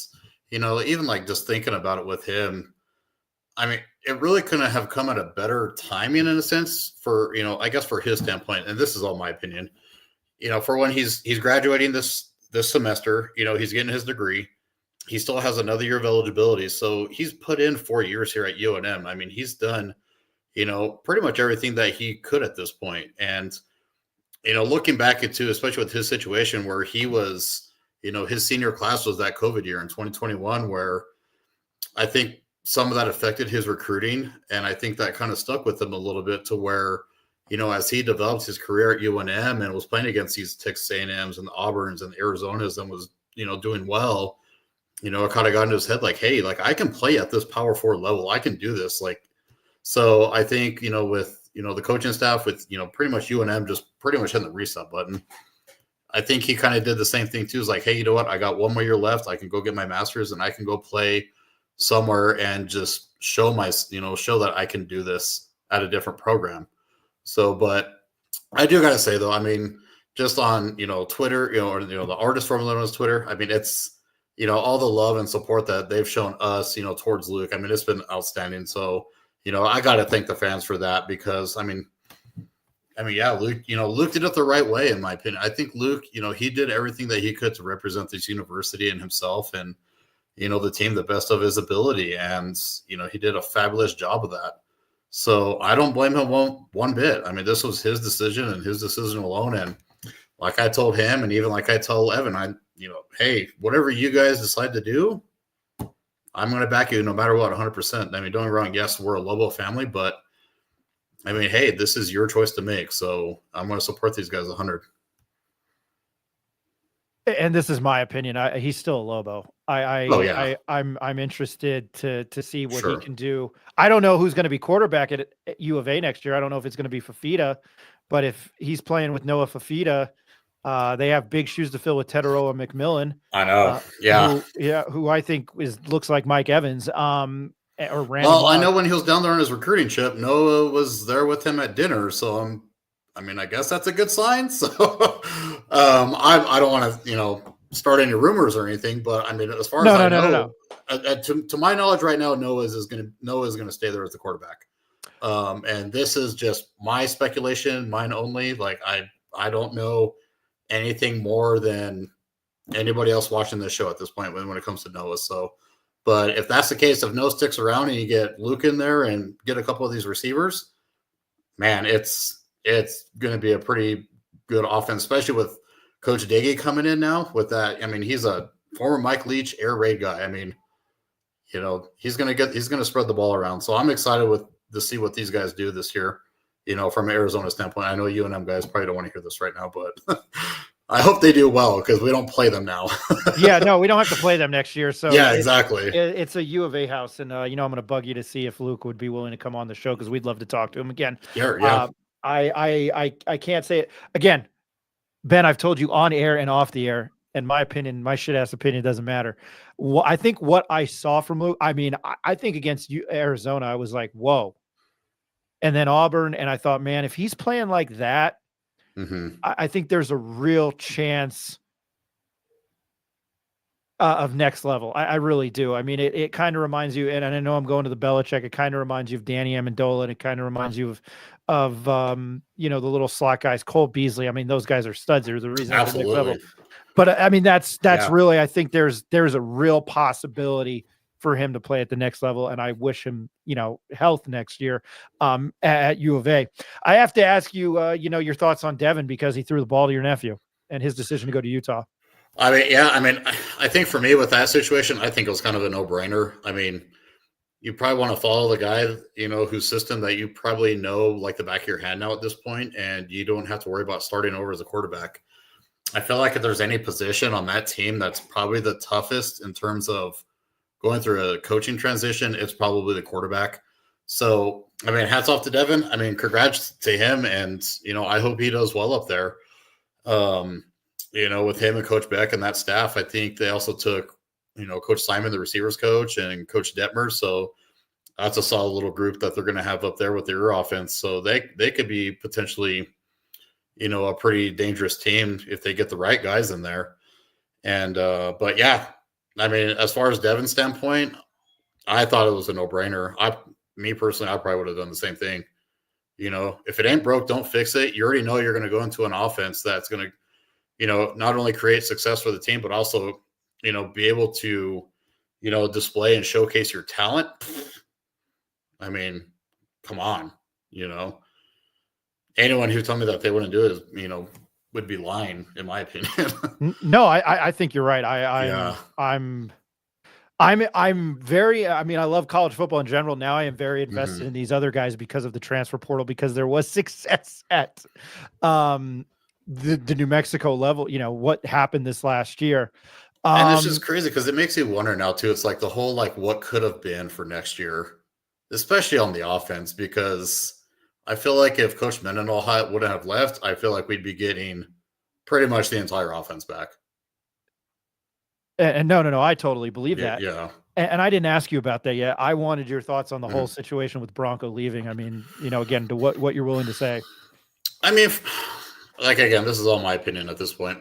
H: even like just thinking about it with him, I mean, it really couldn't have come at a better timing in a sense for, I guess for his standpoint. And this is all my opinion, for when he's graduating this semester, he's getting his degree. He still has another year of eligibility. So he's put in 4 years here at UNM. I mean, he's done, pretty much everything that he could at this point. And, looking back at too, especially with his situation where he was, his senior class was that COVID year in 2021, where I think some of that affected his recruiting. And I think that kind of stuck with him a little bit to where, as he developed his career at UNM and was playing against these Texas A&Ms and the Auburns and the Arizonas and was, doing well, it kind of got into his head like, hey, like I can play at this power forward level. I can do this. Like, so I think, with, the coaching staff with, pretty much UNM just pretty much hitting the reset button. I think he kind of did the same thing too. It's like, hey, you know what? I got 1 more year left. I can go get my master's and I can go play somewhere and just show that I can do this at a different program. So, but I do got to say though, I mean, just on, Twitter, or, the artist formula on Twitter, I mean, it's, all the love and support that they've shown us, towards Luke. I mean, it's been outstanding. So, I got to thank the fans for that because, I mean, yeah, Luke, Luke did it the right way, in my opinion. I think Luke, he did everything that he could to represent this university and himself and, the team the best of his ability. And, he did a fabulous job of that. So I don't blame him one bit. I mean, this was his decision and his decision alone. And like I told him, and even like I tell Evan, hey, whatever you guys decide to do, I'm going to back you no matter what, 100%. I mean, don't get me wrong. Yes, we're a Lobo family, but I mean, hey, this is your choice to make. So I'm going to support these guys 100.
D: And this is my opinion. He's still a Lobo. I'm interested to see what he can do. I don't know who's going to be quarterback at U of A next year. I don't know if it's going to be Fafita, but if he's playing with Noah Fafita, they have big shoes to fill with Teteroa McMillan.
H: I know.
D: Who I think looks like Mike Evans. Or Randy.
H: Well, I know when he was down there on his recruiting trip, Noah was there with him at dinner. So I guess that's a good sign. So I don't want to, start any rumors or anything, but I mean, as far as I know, to my knowledge right now, Noah is going to stay there as the quarterback. And this is just my speculation, mine only. Like I don't know anything more than anybody else watching this show at this point when it comes to Noah. So, but if that's the case, if Noah sticks around and you get Luke in there and get a couple of these receivers, man, it's going to be a pretty good offense, especially with Coach Daggy coming in now with that. I mean, he's a former Mike Leach air raid guy. I mean, he's going to spread the ball around. So I'm excited to see what these guys do this year, from an Arizona standpoint. I know UNM guys probably don't want to hear this right now, but I hope they do well because we don't play them now.
D: Yeah, no, we don't have to play them next year. So
H: yeah, exactly.
D: It's a U of A house, and I'm going to bug you to see if Luke would be willing to come on the show because we'd love to talk to him again.
H: Yeah.
D: I can't say it again, Ben. I've told you on air and off the air, and my opinion, my shit ass opinion, doesn't matter. Well, I think what I saw from Luke, I mean, I think against Arizona, I was like, whoa. And then Auburn, and I thought, man, if he's playing like that, I think there's a real chance of next level. I really do. I mean, it kind of reminds you, and I know I'm going to the Belichick. It kind of reminds you of Danny Amendola, and it kind of reminds you of the little slot guys, Cole Beasley. I mean, those guys are studs. They're the reason.
H: Absolutely.
D: Next level. But I mean, that's really. I think there's a real possibility for him to play at the next level, and I wish him, health next year at U of A. I have to ask you, your thoughts on Devin because he threw the ball to your nephew and his decision to go to Utah.
H: I mean, I think for me with that situation, I think it was kind of a no-brainer. I mean, you probably want to follow the guy, whose system that you probably know like the back of your hand now at this point, and you don't have to worry about starting over as a quarterback. I feel like if there's any position on that team that's probably the toughest in terms of going through a coaching transition, it's probably the quarterback. So, I mean, hats off to Devin. I mean, congrats to him, and I hope he does well up there. With him and Coach Beck and that staff, I think they also took Coach Simon, the receivers coach, and Coach Detmer. So that's a solid little group that they're going to have up there with their offense. So they could be potentially, a pretty dangerous team if they get the right guys in there. And, but yeah, I mean, as far as Devin's standpoint, I thought it was a no-brainer. Me personally, I probably would have done the same thing. If it ain't broke, don't fix it. You already know you're going to go into an offense that's going to, not only create success for the team, but also, be able to, display and showcase your talent. I mean, come on, anyone who told me that they wouldn't do it, would be lying, in my opinion.
D: No, I think you're right. I'm very, I mean, I love college football in general. Now I am very invested in these other guys because of the transfer portal, because there was success at the New Mexico level, what happened this last year.
H: And it's just crazy because it makes you wonder now too. It's like the whole, like, what could have been for next year, especially on the offense, because I feel like if Coach Mendenhall wouldn't have left, I feel like we'd be getting pretty much the entire offense back.
D: And no, I totally believe that.
H: Yeah.
D: And I didn't ask you about that yet. I wanted your thoughts on the whole situation with Bronco leaving. I mean, again, to what you're willing to say.
H: I mean, again, this is all my opinion at this point.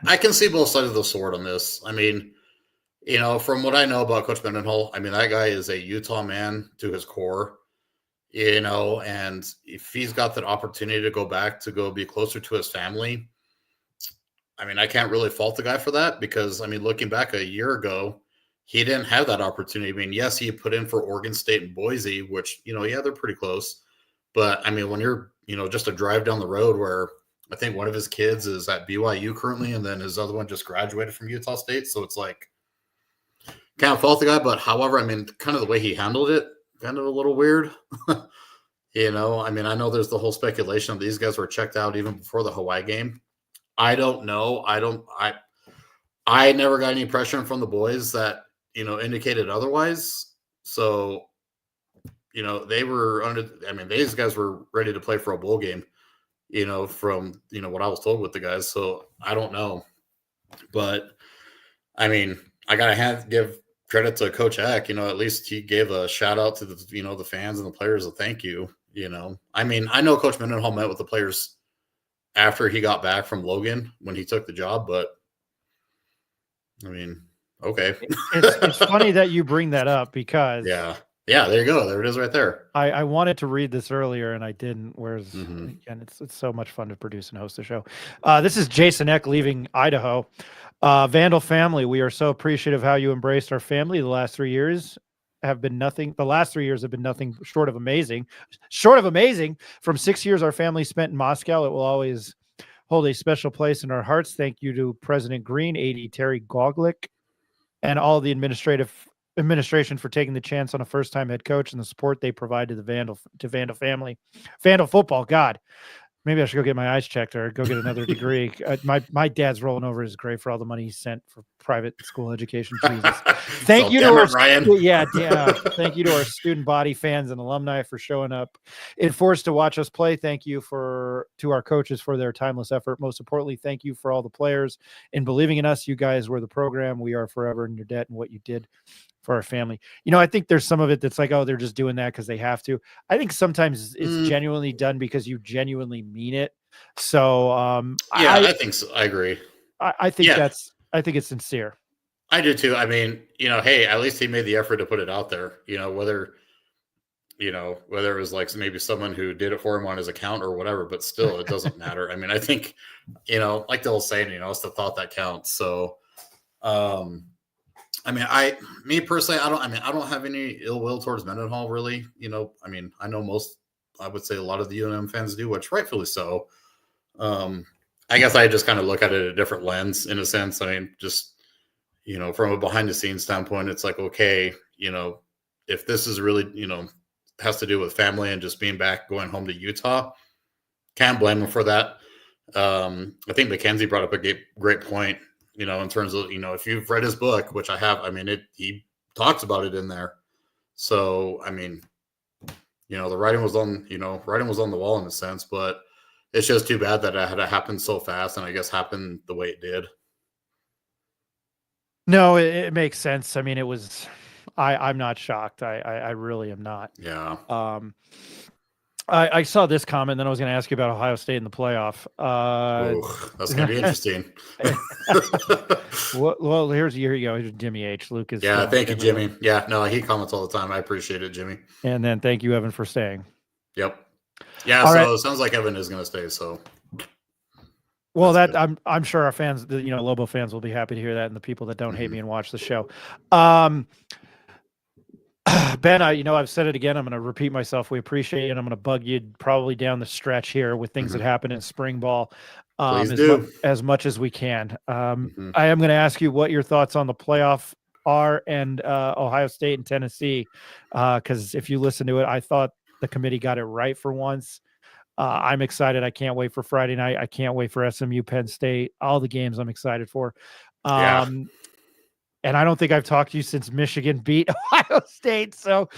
H: I can see both sides of the sword on this. I mean, from what I know about Coach Mendenhall, I mean, that guy is a Utah man to his core, and if he's got that opportunity to go back to go be closer to his family, I mean, I can't really fault the guy for that because, I mean, looking back a year ago, he didn't have that opportunity. I mean, yes, he put in for Oregon State and Boise, which, yeah, they're pretty close. But, I mean, when you're, just a drive down the road where I think one of his kids is at BYU currently, and then his other one just graduated from Utah State. So it's like, can't fault the guy. But however, I mean, kind of the way he handled it, kind of a little weird. I mean, I know there's the whole speculation of these guys were checked out even before the Hawaii game. I don't know. I never got any pressure from the boys that, indicated otherwise. So, they were these guys were ready to play for a bowl game, from, what I was told with the guys. So I don't know, but I mean, I got to give credit to Coach Eck, at least he gave a shout out to the, the fans and the players a thank you, I mean, I know Coach Mendenhall met with the players after he got back from Logan when he took the job, but I mean, okay.
D: It's funny that you bring that up because
H: yeah, there you go. There it is right there.
D: I wanted to read this earlier and I didn't. Whereas again, it's so much fun to produce and host a show. This is Jason Eck leaving Idaho. Vandal family, we are so appreciative how you embraced our family. The last 3 years have been nothing. The last 3 years have been nothing short of amazing. From 6 years our family spent in Moscow, it will always hold a special place in our hearts. Thank you to President Green, AD Terry Goglick, and all the administration for taking the chance on a first-time head coach and the support they provide to the Vandal family. Vandal football, God. Maybe I should go get my eyes checked or go get another degree. My dad's rolling over his grave for all the money he sent for private school education. Jesus. Thank you to our Ryan. Thank you to our student body, fans, and alumni for showing up in force to watch us play. Thank you to our coaches for their timeless effort. Most importantly, thank you for all the players in believing in us. You guys were the program. We are forever in your debt and what you did for our family. I think there's some of it that's like, oh, they're just doing that because they have to. I think sometimes it's genuinely done because you genuinely mean it. So
H: I think so. I agree.
D: I think it's sincere.
H: I do too. I mean, hey, at least he made the effort to put it out there, whether it was like maybe someone who did it for him on his account or whatever, but still it doesn't matter. I mean, I think, like the old saying, it's the thought that counts. So, I mean, me personally, I don't have any ill will towards Mendenhall, really. I mean, I know I would say a lot of the UNM fans do, which rightfully so. I guess I just kind of look at it a different lens in a sense. I mean, just, from a behind the scenes standpoint, it's like, okay, if this is really, has to do with family and just being back, going home to Utah, can't blame him for that. I think Mackenzie brought up a great point, in terms of, if you've read his book, which I have, he talks about it in there. So, the writing was on the wall in a sense, but it's just too bad that it had happened so fast, and I guess happened the way it did.
D: No, it makes sense. It was, I'm not shocked. I really am not.
H: Yeah.
D: I saw this comment, then I was going to ask you about Ohio State in the playoff.
H: That's going to be interesting.
D: Well, here you go. Here's Jimmy H. Lucas.
H: Yeah, thank you, Jimmy. Yeah, no, he comments all the time. I appreciate it, Jimmy.
D: And then thank you, Evan, for staying.
H: Yep. Yeah,
D: all
H: so
D: right.
H: It sounds like Evan is going to stay. So,
D: well, I'm sure our fans, Lobo fans, will be happy to hear that, and the people that don't hate me and watch the show. Ben, I've said it again. I'm going to repeat myself. We appreciate you, and I'm going to bug you probably down the stretch here with things that happen in spring ball, as much as we can. I am going to ask you what your thoughts on the playoff are, and Ohio State and Tennessee, because if you listen to it, I thought the committee got it right for once. I'm excited. I can't wait for Friday night. I can't wait for SMU, Penn State, all the games I'm excited for. And I don't think I've talked to you since Michigan beat Ohio State. So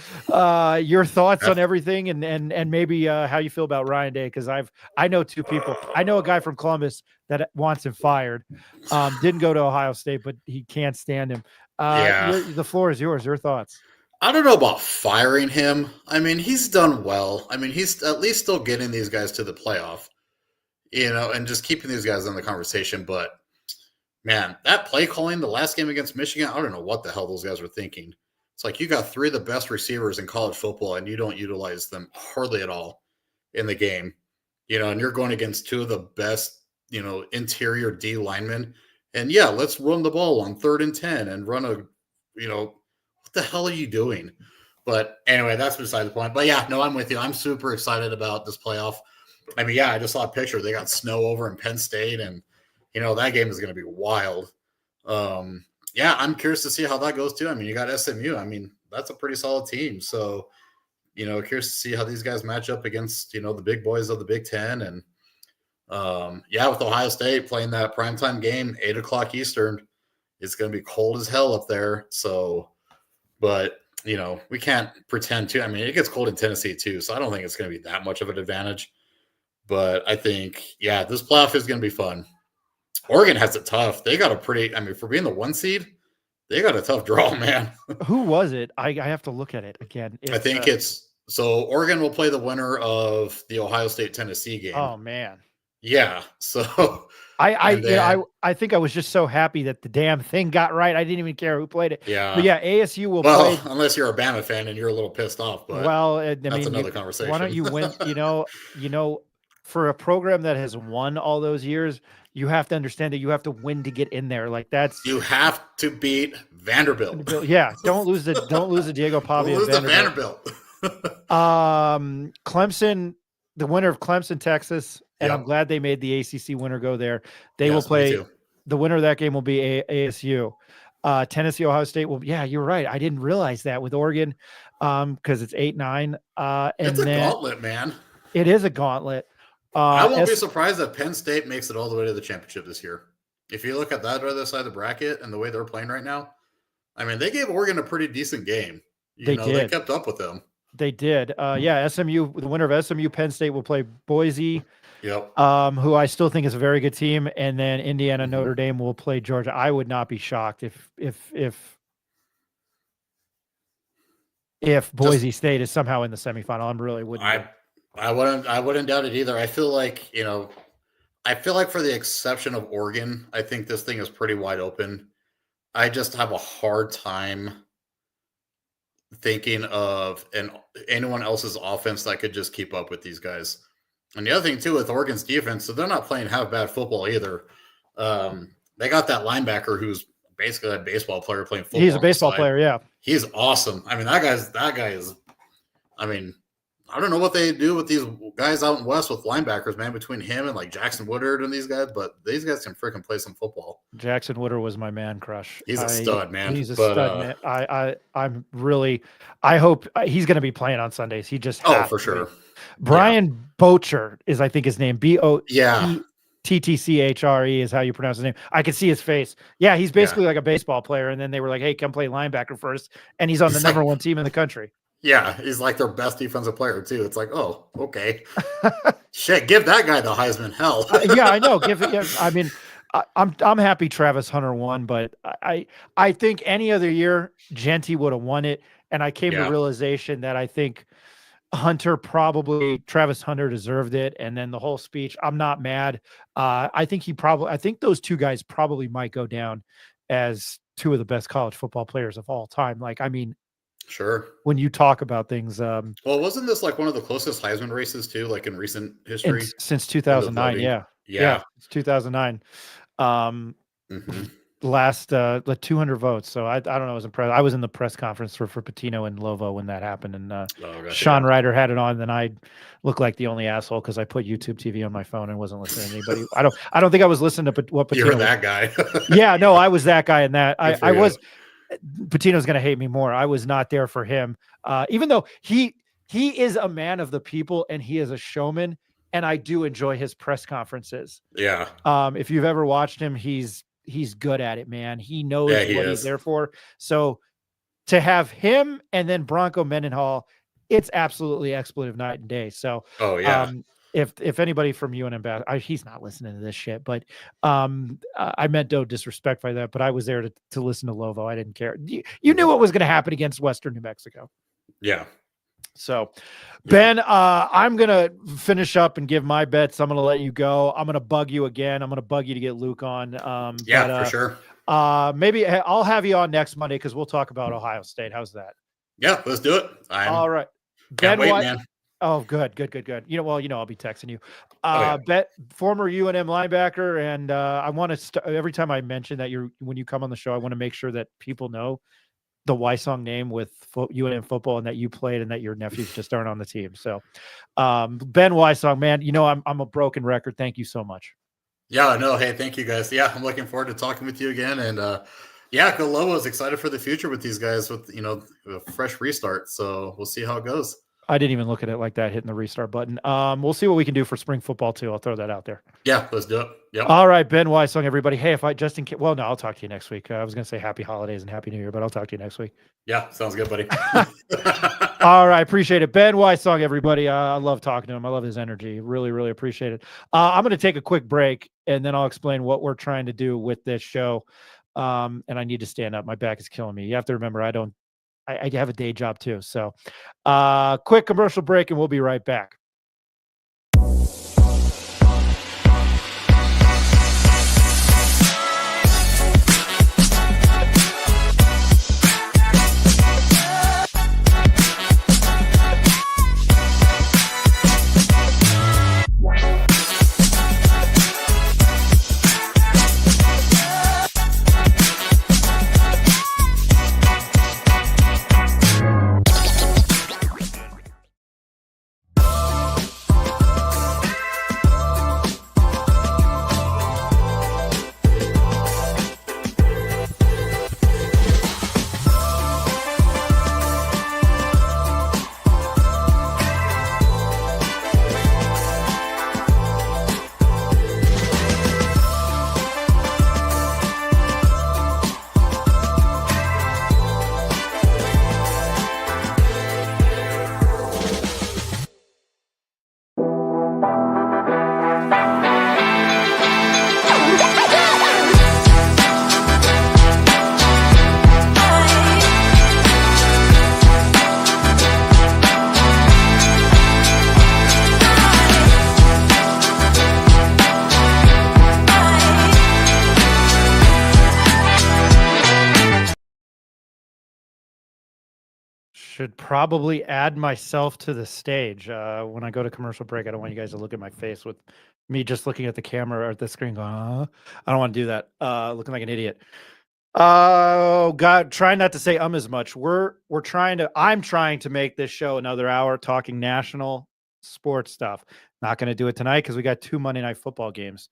D: your thoughts on everything, and maybe how you feel about Ryan Day, because I know two people. I know a guy from Columbus that wants him fired. Didn't go to Ohio State, but he can't stand him. The floor is yours. Your thoughts.
H: I don't know about firing him. He's done well. He's at least still getting these guys to the playoff, and just keeping these guys in the conversation. But man, that play calling the last game against Michigan, I don't know what the hell those guys were thinking. It's like you got three of the best receivers in college football, and you don't utilize them hardly at all in the game. And you're going against two of the best, interior D linemen. And yeah, let's run the ball on 3rd and 10 and run a, what the hell are you doing? But anyway, that's beside the point. But yeah, no, I'm with you. I'm super excited about this playoff. I just saw a picture. They got snow over in Penn State, and that game is going to be wild. I'm curious to see how that goes too. You got SMU. That's a pretty solid team. So, curious to see how these guys match up against, the big boys of the Big Ten. And with Ohio State playing that primetime game, 8:00 Eastern, it's going to be cold as hell up there. So, but we can't pretend to. It gets cold in Tennessee too, so I don't think it's going to be that much of an advantage. But I think, this playoff is going to be fun. Oregon has it tough. They got a pretty, for being the 1 seed, they got a tough draw, man.
D: Who was it? I have to look at it again.
H: I think so Oregon will play the winner of the Ohio State-Tennessee game.
D: Oh, man.
H: Yeah. So
D: I think I was just so happy that the damn thing got right. I didn't even care who played it.
H: Yeah.
D: But yeah, ASU will play.
H: Unless you're a Bama fan and you're a little pissed off. But that's another conversation.
D: Why don't you win? For a program that has won all those years, you have to understand that you have to win to get in there.
H: You have to beat Vanderbilt.
D: Yeah, don't lose the Diego Pavia.
H: Lose the Vanderbilt.
D: Clemson, the winner of Clemson, Texas, and I'm glad they made the ACC winner go there. They will play. The winner of that game will be ASU. Tennessee, Ohio State will. Yeah, you're right. I didn't realize that with Oregon, because it's 8-9.
H: It's a gauntlet, man.
D: It is a gauntlet.
H: I won't be surprised if Penn State makes it all the way to the championship this year. If you look at that other side of the bracket and the way they're playing right now, they gave Oregon a pretty decent game. They kept up with them.
D: They did. SMU, the winner of SMU, Penn State will play Boise.
H: Yep.
D: Who I still think is a very good team, and then Indiana, Notre Dame will play Georgia. I would not be shocked if Boise State is somehow in the semifinal. I really wouldn't.
H: I wouldn't doubt it either. I feel like for the exception of Oregon, I think this thing is pretty wide open. I just have a hard time thinking of anyone else's offense that could just keep up with these guys. And the other thing too with Oregon's defense, so they're not playing half bad football either. They got that linebacker who's basically a baseball player playing football.
D: He's a baseball player, yeah.
H: He's awesome. That guy is. I don't know what they do with these guys out in West with linebackers, man, between him and like Jackson Woodard and these guys, but these guys can freaking play some football.
D: Jackson Woodard was my man crush.
H: He's a stud, man.
D: He's a
H: But,
D: stud, man. I'm really, I hope he's going to be playing on Sundays. He just
H: oh,
D: has
H: for
D: to be.
H: sure.
D: Brian Bocher is, I think, his name.
H: Yeah.
D: BOTTCHRE is how you pronounce his name. I could see his face. Yeah, he's basically like a baseball player. And then they were like, "Hey, come play linebacker first," and he's on the number one team in the country.
H: Yeah, he's like their best defensive player too. It's like, oh, okay, shit, give that guy the Heisman. Hell,
D: yeah, I know. I mean, I'm happy Travis Hunter won, but I think any other year Genty would have won it. And I came to realization that I think Travis Hunter deserved it. And then the whole speech, I'm not mad. I think those two guys probably might go down as two of the best college football players of all time. Like, I mean,
H: sure.
D: When you talk about things,
H: well, wasn't this like one of the closest Heisman races too, like in recent history?
D: Since 2009, yeah, it's 2009. Last 200 votes. So I don't know. I was impressed. I was in the press conference for Patino and Lobo when that happened, and Sean Ryder had it on. Then I looked like the only asshole because I put YouTube TV on my phone and wasn't listening to anybody. I don't think I was listening to what Patino.
H: You're that guy.
D: Yeah, no, I was that guy in that. I was. Patino's going to hate me more. I was not there for him, even though he is a man of the people and he is a showman, and I do enjoy his press conferences.
H: Yeah.
D: If you've ever watched him, he's good at it, man. He knows what he's there for. So to have him and then Bronco Mendenhall, it's absolutely expletive night and day. So if anybody from UNM, he's not listening to this shit, but I meant no disrespect by that, but I was there to listen to Lobo. I didn't care. You knew what was going to happen against Western New Mexico.
H: Yeah.
D: So Ben, I'm going to finish up and give my bets. I'm going to let you go. I'm going to bug you again. I'm going to bug you to get Luke on.
H: For sure.
D: Maybe I'll have you on next Monday, because we'll talk about Ohio State. How's that?
H: Yeah, let's do it.
D: All right.
H: Can't wait, man.
D: Oh, good. I'll be texting you. Former UNM linebacker, and I want to every time I mention that when you come on the show, I want to make sure that people know the Wysong name with UNM football, and that you played, and that your nephews just aren't on the team. So, Ben Wysong, man, I'm a broken record. Thank you so much.
H: Yeah, no, hey, thank you guys. Yeah, I'm looking forward to talking with you again, and go Lobo. Is excited for the future with these guys with a fresh restart. So we'll see how it goes.
D: I didn't even look at it like that, hitting the restart button. We'll see what we can do for spring football too. I'll throw that out there.
H: Yeah, let's do it. Yep.
D: All right, Ben Wysong, everybody. Hey, I'll talk to you next week. I was going to say happy holidays and happy New Year, but I'll talk to you next week.
H: Yeah, sounds good, buddy.
D: All right, appreciate it. Ben Wysong, everybody. I love talking to him. I love his energy. Really, really appreciate it. I'm going to take a quick break, and then I'll explain what we're trying to do with this show. And I need to stand up. My back is killing me. You have to remember, I have a day job too. So quick commercial break, and we'll be right back. Should probably add myself to the stage. When I go to commercial break, I don't want you guys to look at my face with me just looking at the camera or at the screen going, I don't want to do that. Looking like an idiot. Oh God, try not to say as much. I'm trying to make this show another hour talking national sports stuff. Not going to do it tonight because we got 2 Monday Night Football games.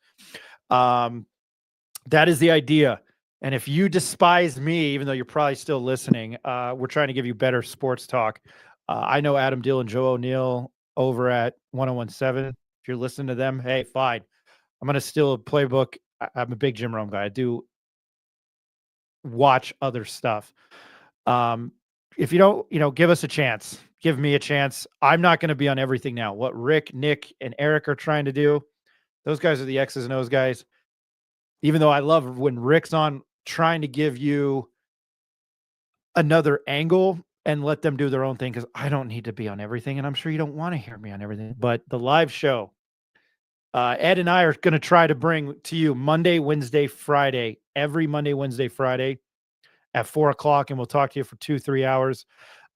D: That is the idea. And if you despise me, even though you're probably still listening, we're trying to give you better sports talk. I know Adam Dill and Joe O'Neill over at 1017. If you're listening to them, hey, fine. I'm going to steal a playbook. I'm a big Jim Rome guy. I do watch other stuff. If you don't, give us a chance. Give me a chance. I'm not going to be on everything now. What Rick, Nick, and Eric are trying to do, those guys are the X's and O's guys. Even though I love when Rick's on, trying to give you another angle and let them do their own thing, because I don't need to be on everything, and I'm sure you don't want to hear me on everything. But the live show, Ed and I are going to try to bring to you Monday, Wednesday, Friday, every Monday, Wednesday, Friday at 4:00, and we'll talk to you for 2-3 hours.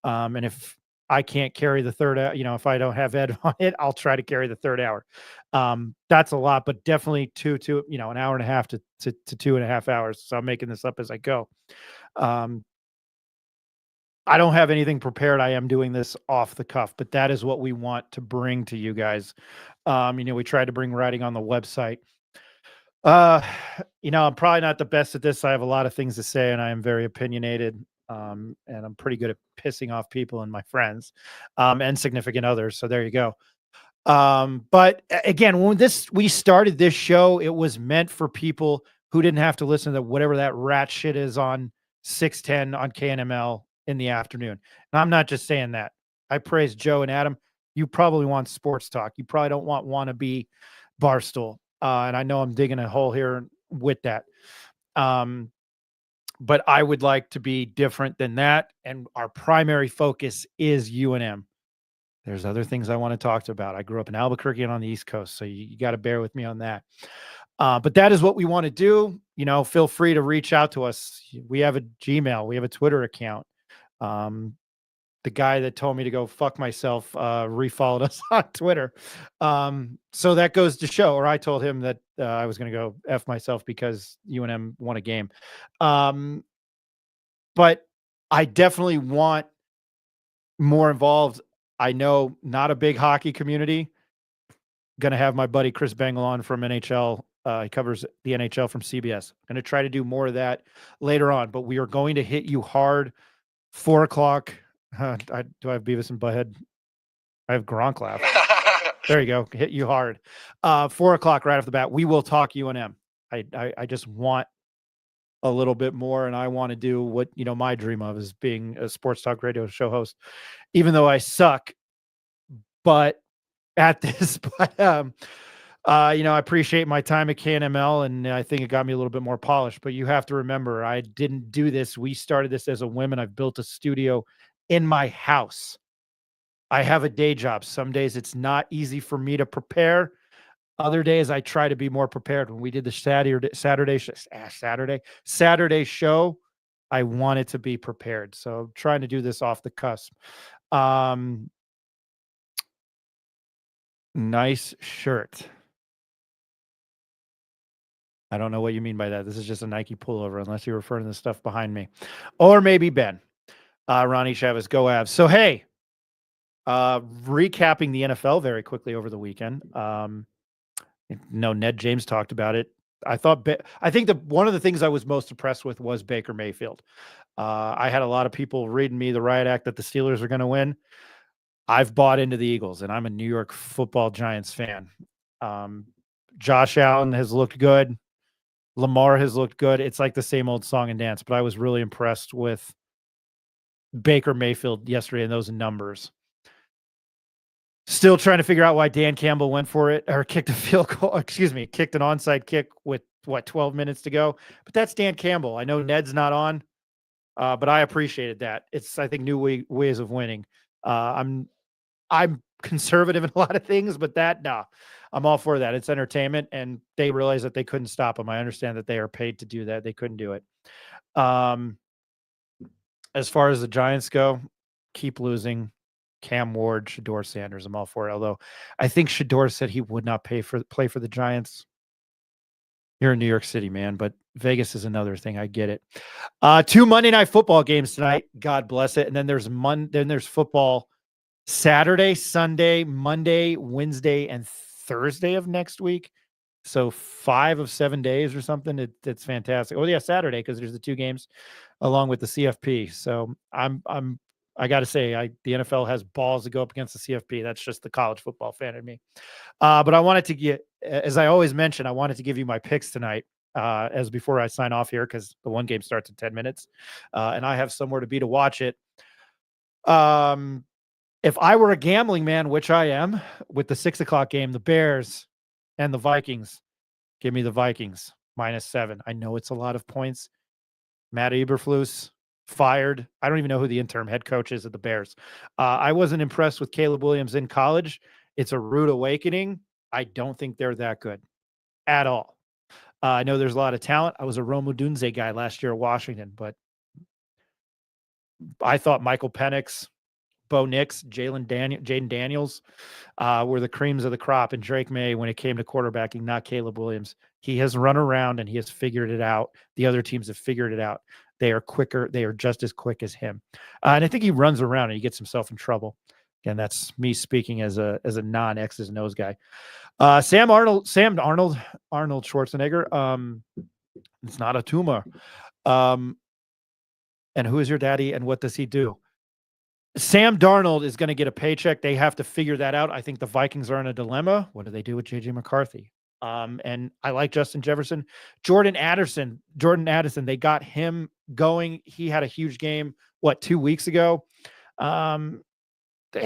D: And if I can't carry the third, if I don't have Ed on it, I'll try to carry the third hour. That's a lot, but definitely an hour and a half to 2.5 hours. So I'm making this up as I go. I don't have anything prepared. I am doing this off the cuff, but that is what we want to bring to you guys. We tried to bring writing on the website. I'm probably not the best at this. I have a lot of things to say and I am very opinionated. And I'm pretty good at pissing off people and my friends, and significant others. So there you go. But again, when we started this show, it was meant for people who didn't have to listen to whatever that rat shit is on 610 on KNML in the afternoon. And I'm not just saying that. I praise Joe and Adam. You probably want sports talk. You probably don't want wannabe Barstool. And I know I'm digging a hole here with that. But I would like to be different than that. And our primary focus is UNM. There's other things I want to talk about. I grew up in Albuquerque and on the East Coast, so you got to bear with me on that. But that is what we want to do. Feel free to reach out to us. We have a Gmail. We have a Twitter account. The guy that told me to go fuck myself refollowed us on Twitter. So that goes to show, or I told him that I was going to go F myself because UNM won a game. But I definitely want more involved. I know not a big hockey community. Going to have my buddy Chris Bengal on from NHL. He covers the NHL from CBS. Going to try to do more of that later on, but we are going to hit you hard. 4:00. Do I have Beavis and Butthead? I have Gronk laugh. There you go. Hit you hard. 4:00 right off the bat. We will talk UNM. I just want a little bit more, and I want to do what my dream of is being a sports talk radio show host, even though I suck. But at this, I appreciate my time at KNML, and I think it got me a little bit more polished. But you have to remember, I didn't do this. We started this as a women. I've built a studio in my house. I have a day job. Some days it's not easy for me to prepare. Other days I try to be more prepared. When we did the Saturday show, I wanted to be prepared. So I'm trying to do this off the cusp. Nice shirt. I don't know what you mean by that. This is just a Nike pullover, unless you're referring to the stuff behind me. Or maybe Ben. Ronnie Chavez, go Avs. So, hey, recapping the NFL very quickly over the weekend. Ned James talked about it. I think one of the things I was most impressed with was Baker Mayfield. I had a lot of people reading me the riot act that the Steelers are going to win. I've bought into the Eagles, and I'm a New York Football Giants fan. Josh Allen has looked good. Lamar has looked good. It's like the same old song and dance, but I was really impressed with Baker Mayfield yesterday and those numbers. Still trying to figure out why Dan Campbell went for it or kicked a field goal. Kicked an onside kick with 12 minutes to go. But that's Dan Campbell. I know Ned's not on, but I appreciated that. It's, I think, new ways of winning. I'm conservative in a lot of things, but I'm all for that. It's entertainment, and they realized that they couldn't stop him. I understand that they are paid to do that. They couldn't do it. As far as the Giants go, keep losing. Cam Ward, Shedeur Sanders, I'm all for it. Although I think Shedeur said he would not play for the Giants. You're in New York City, man, but Vegas is another thing. I get it. 2 Monday Night Football games tonight. God bless it. And then there's football Saturday, Sunday, Monday, Wednesday, and Thursday of next week. So 5 of 7 days or something. It's fantastic. Oh yeah, Saturday, because there's the 2 games along with the CFP. So I got to say, the NFL has balls to go up against the CFP. That's just the college football fan in me. But I wanted to get, as I always mention, I wanted to give you my picks tonight, as before I sign off here, because the one game starts in 10 minutes, and I have somewhere to be to watch it. If I were a gambling man, which I am, with the 6 o'clock game, the Bears and the Vikings, give me the Vikings -7. I know it's a lot of points. Matt Eberflus fired. I don't even know who the interim head coach is at the Bears. I wasn't impressed with Caleb Williams in college. It's a rude awakening. I don't think they're that good at all. I know there's a lot of talent. I was a Rome Odunze guy last year at Washington, but I thought Michael Penix, Bo Nix, Jaden Daniels were the creams of the crop, and Drake May when it came to quarterbacking, not Caleb Williams. He has run around and he has figured it out. The other teams have figured it out. They are quicker. They are just as quick as him. And I think he runs around and he gets himself in trouble. Again, that's me speaking as a non-X's and O's guy. Arnold Schwarzenegger. It's not a tumor. And who is your daddy and what does he do? Sam Darnold is going to get a paycheck. They have to figure that out. I think the Vikings are in a dilemma. What do they do with JJ McCarthy? And I like Justin Jefferson. Jordan Addison, they got him going. He had a huge game, 2 weeks ago? I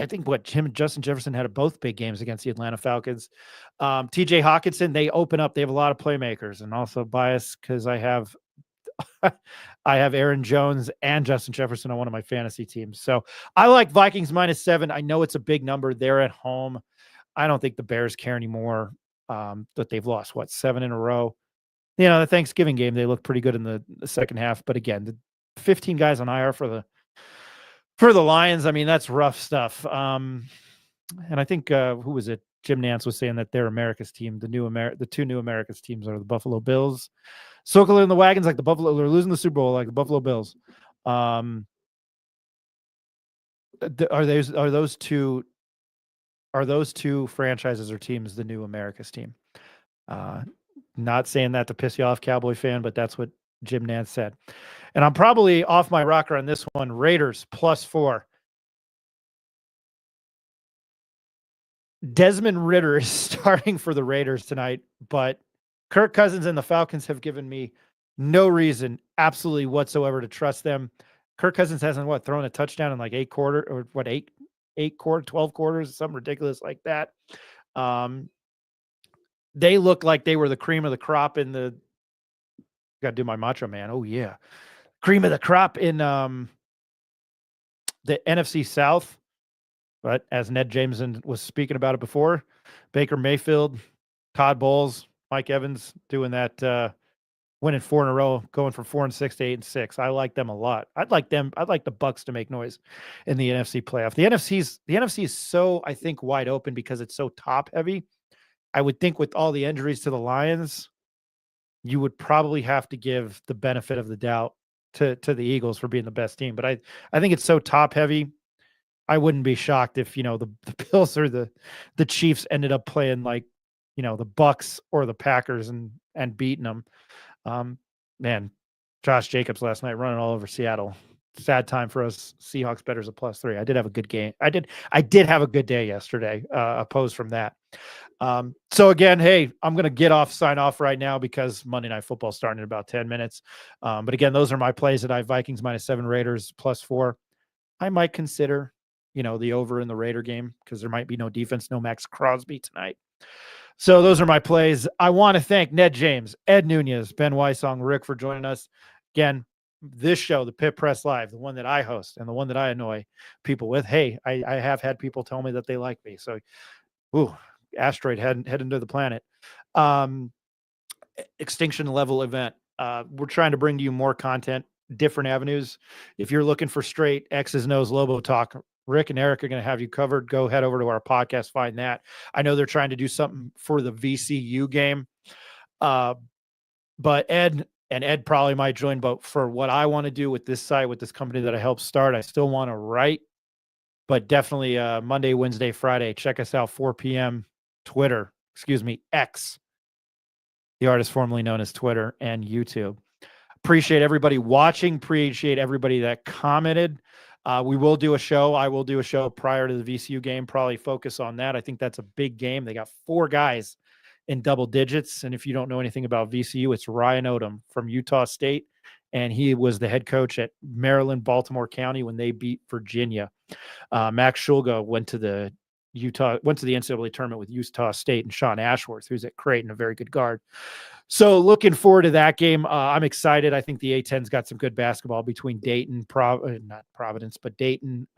D: think Justin Jefferson had both big games against the Atlanta Falcons. TJ Hawkinson, they open up. They have a lot of playmakers, and also bias because I have Aaron Jones and Justin Jefferson on one of my fantasy teams. So I like Vikings -7. I know it's a big number. They're at home. I don't think the Bears care anymore. That they've lost 7 in a row. The Thanksgiving game, they look pretty good in the second half. But again, the 15 guys on IR for the Lions, I mean, that's rough stuff. And I think who was it? Jim Nantz was saying that they're America's team. The 2 new America's teams are the Buffalo Bills. Circle in the wagons like the Buffalo. They're losing the Super Bowl like the Buffalo Bills. Are those two franchises or teams the new America's team? Not saying that to piss you off, Cowboy fan, but that's what Jim Nantz said. And I'm probably off my rocker on this one. Raiders +4. Desmond Ridder is starting for the Raiders tonight, but Kirk Cousins and the Falcons have given me no reason absolutely whatsoever to trust them. Kirk Cousins hasn't thrown a touchdown in like 12 quarters, something ridiculous like that. They look like they were the cream of the crop in the got to do my Macho Man. Oh yeah. Cream of the crop in the NFC South. But as Ned James was speaking about it before, Baker Mayfield, Todd Bowles, Mike Evans doing that, winning 4 in a row, going from 4-6 to 8-6. I like them a lot. I'd like the Bucks to make noise in the NFC playoff. The NFC is so, I think, wide open because it's so top heavy. I would think with all the injuries to the Lions, you would probably have to give the benefit of the doubt to the Eagles for being the best team. But I think it's so top heavy. I wouldn't be shocked if, the Bills or the Chiefs ended up playing like, the Bucks or the Packers and beating them. Man, Josh Jacobs last night running all over Seattle. Sad time for us Seahawks bettors at +3. I did have a good game. I did have a good day yesterday, opposed from that. So again, hey, I'm going to sign off right now because Monday Night Football starting in about 10 minutes. But again, those are my plays that I have Vikings -7, Raiders +4. I might consider, the over in the Raider game because there might be no defense, no Max Crosby tonight. So those are my plays. I want to thank Ned James, Ed Nunez, Ben Wysong, Rick for joining us. Again, this show, the Pit Press Live, the one that I host and the one that I annoy people with. Hey, I have had people tell me that they like me. So, asteroid heading to the planet. Extinction level event. We're trying to bring to you more content, different avenues. If you're looking for straight X's and O's Lobo talk, Rick and Eric are going to have you covered. Go head over to our podcast, find that. I know they're trying to do something for the VCU game. But Ed probably might join. But for what I want to do with this site, with this company that I helped start, I still want to write. But definitely Monday, Wednesday, Friday. Check us out, 4 p.m. Twitter, X, the artist formerly known as Twitter, and YouTube. Appreciate everybody watching. Appreciate everybody that commented. We will do a show. I will do a show prior to the VCU game, probably focus on that. I think that's a big game. They got 4 guys in double digits. And if you don't know anything about VCU, it's Ryan Odom from Utah State. And he was the head coach at Maryland, Baltimore County when they beat Virginia. Max Shulga went to the NCAA tournament with Utah State, and Sean Ashworth, who's at Creighton, a very good guard. So looking forward to that game. I'm excited. I think the A-10's got some good basketball between Dayton, not Providence, but Dayton,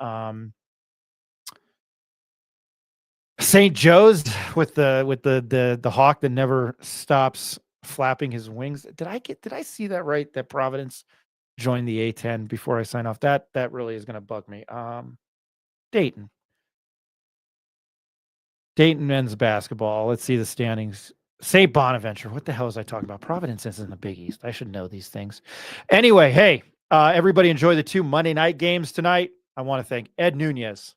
D: St. Joe's with the hawk that never stops flapping his wings. Did I see that right? That Providence joined the A-10 before I sign off. That really is going to bug me. Dayton men's basketball. Let's see the standings. St. Bonaventure. What the hell was I talking about? Providence is in the Big East. I should know these things. Anyway, hey, everybody enjoy the 2 Monday night games tonight. I want to thank Ed Nunez,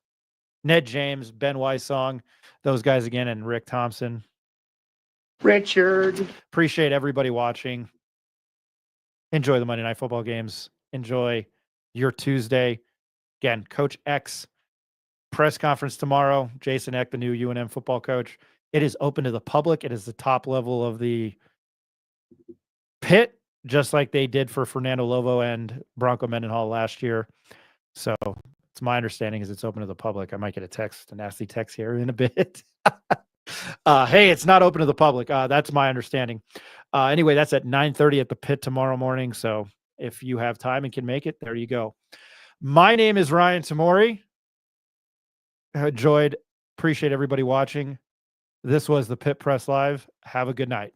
D: Ned James, Ben Wysong, those guys again, and Rick Thompson. Richard. Appreciate everybody watching. Enjoy the Monday Night Football games. Enjoy your Tuesday. Again, Coach X press conference tomorrow. Jason Eck, the new UNM football coach. It is open to the public. It is the top level of the pit, just like they did for Fernando Lobo and Bronco Mendenhall last year. So it's my understanding is it's open to the public. I might get a nasty text here in a bit. Hey, it's not open to the public. That's my understanding. Anyway, that's at 9:30 at the pit tomorrow morning. So if you have time and can make it, there you go. My name is Ryan Tamori. Enjoyed. Appreciate everybody watching. This was the Pit Press Live. Have a good night.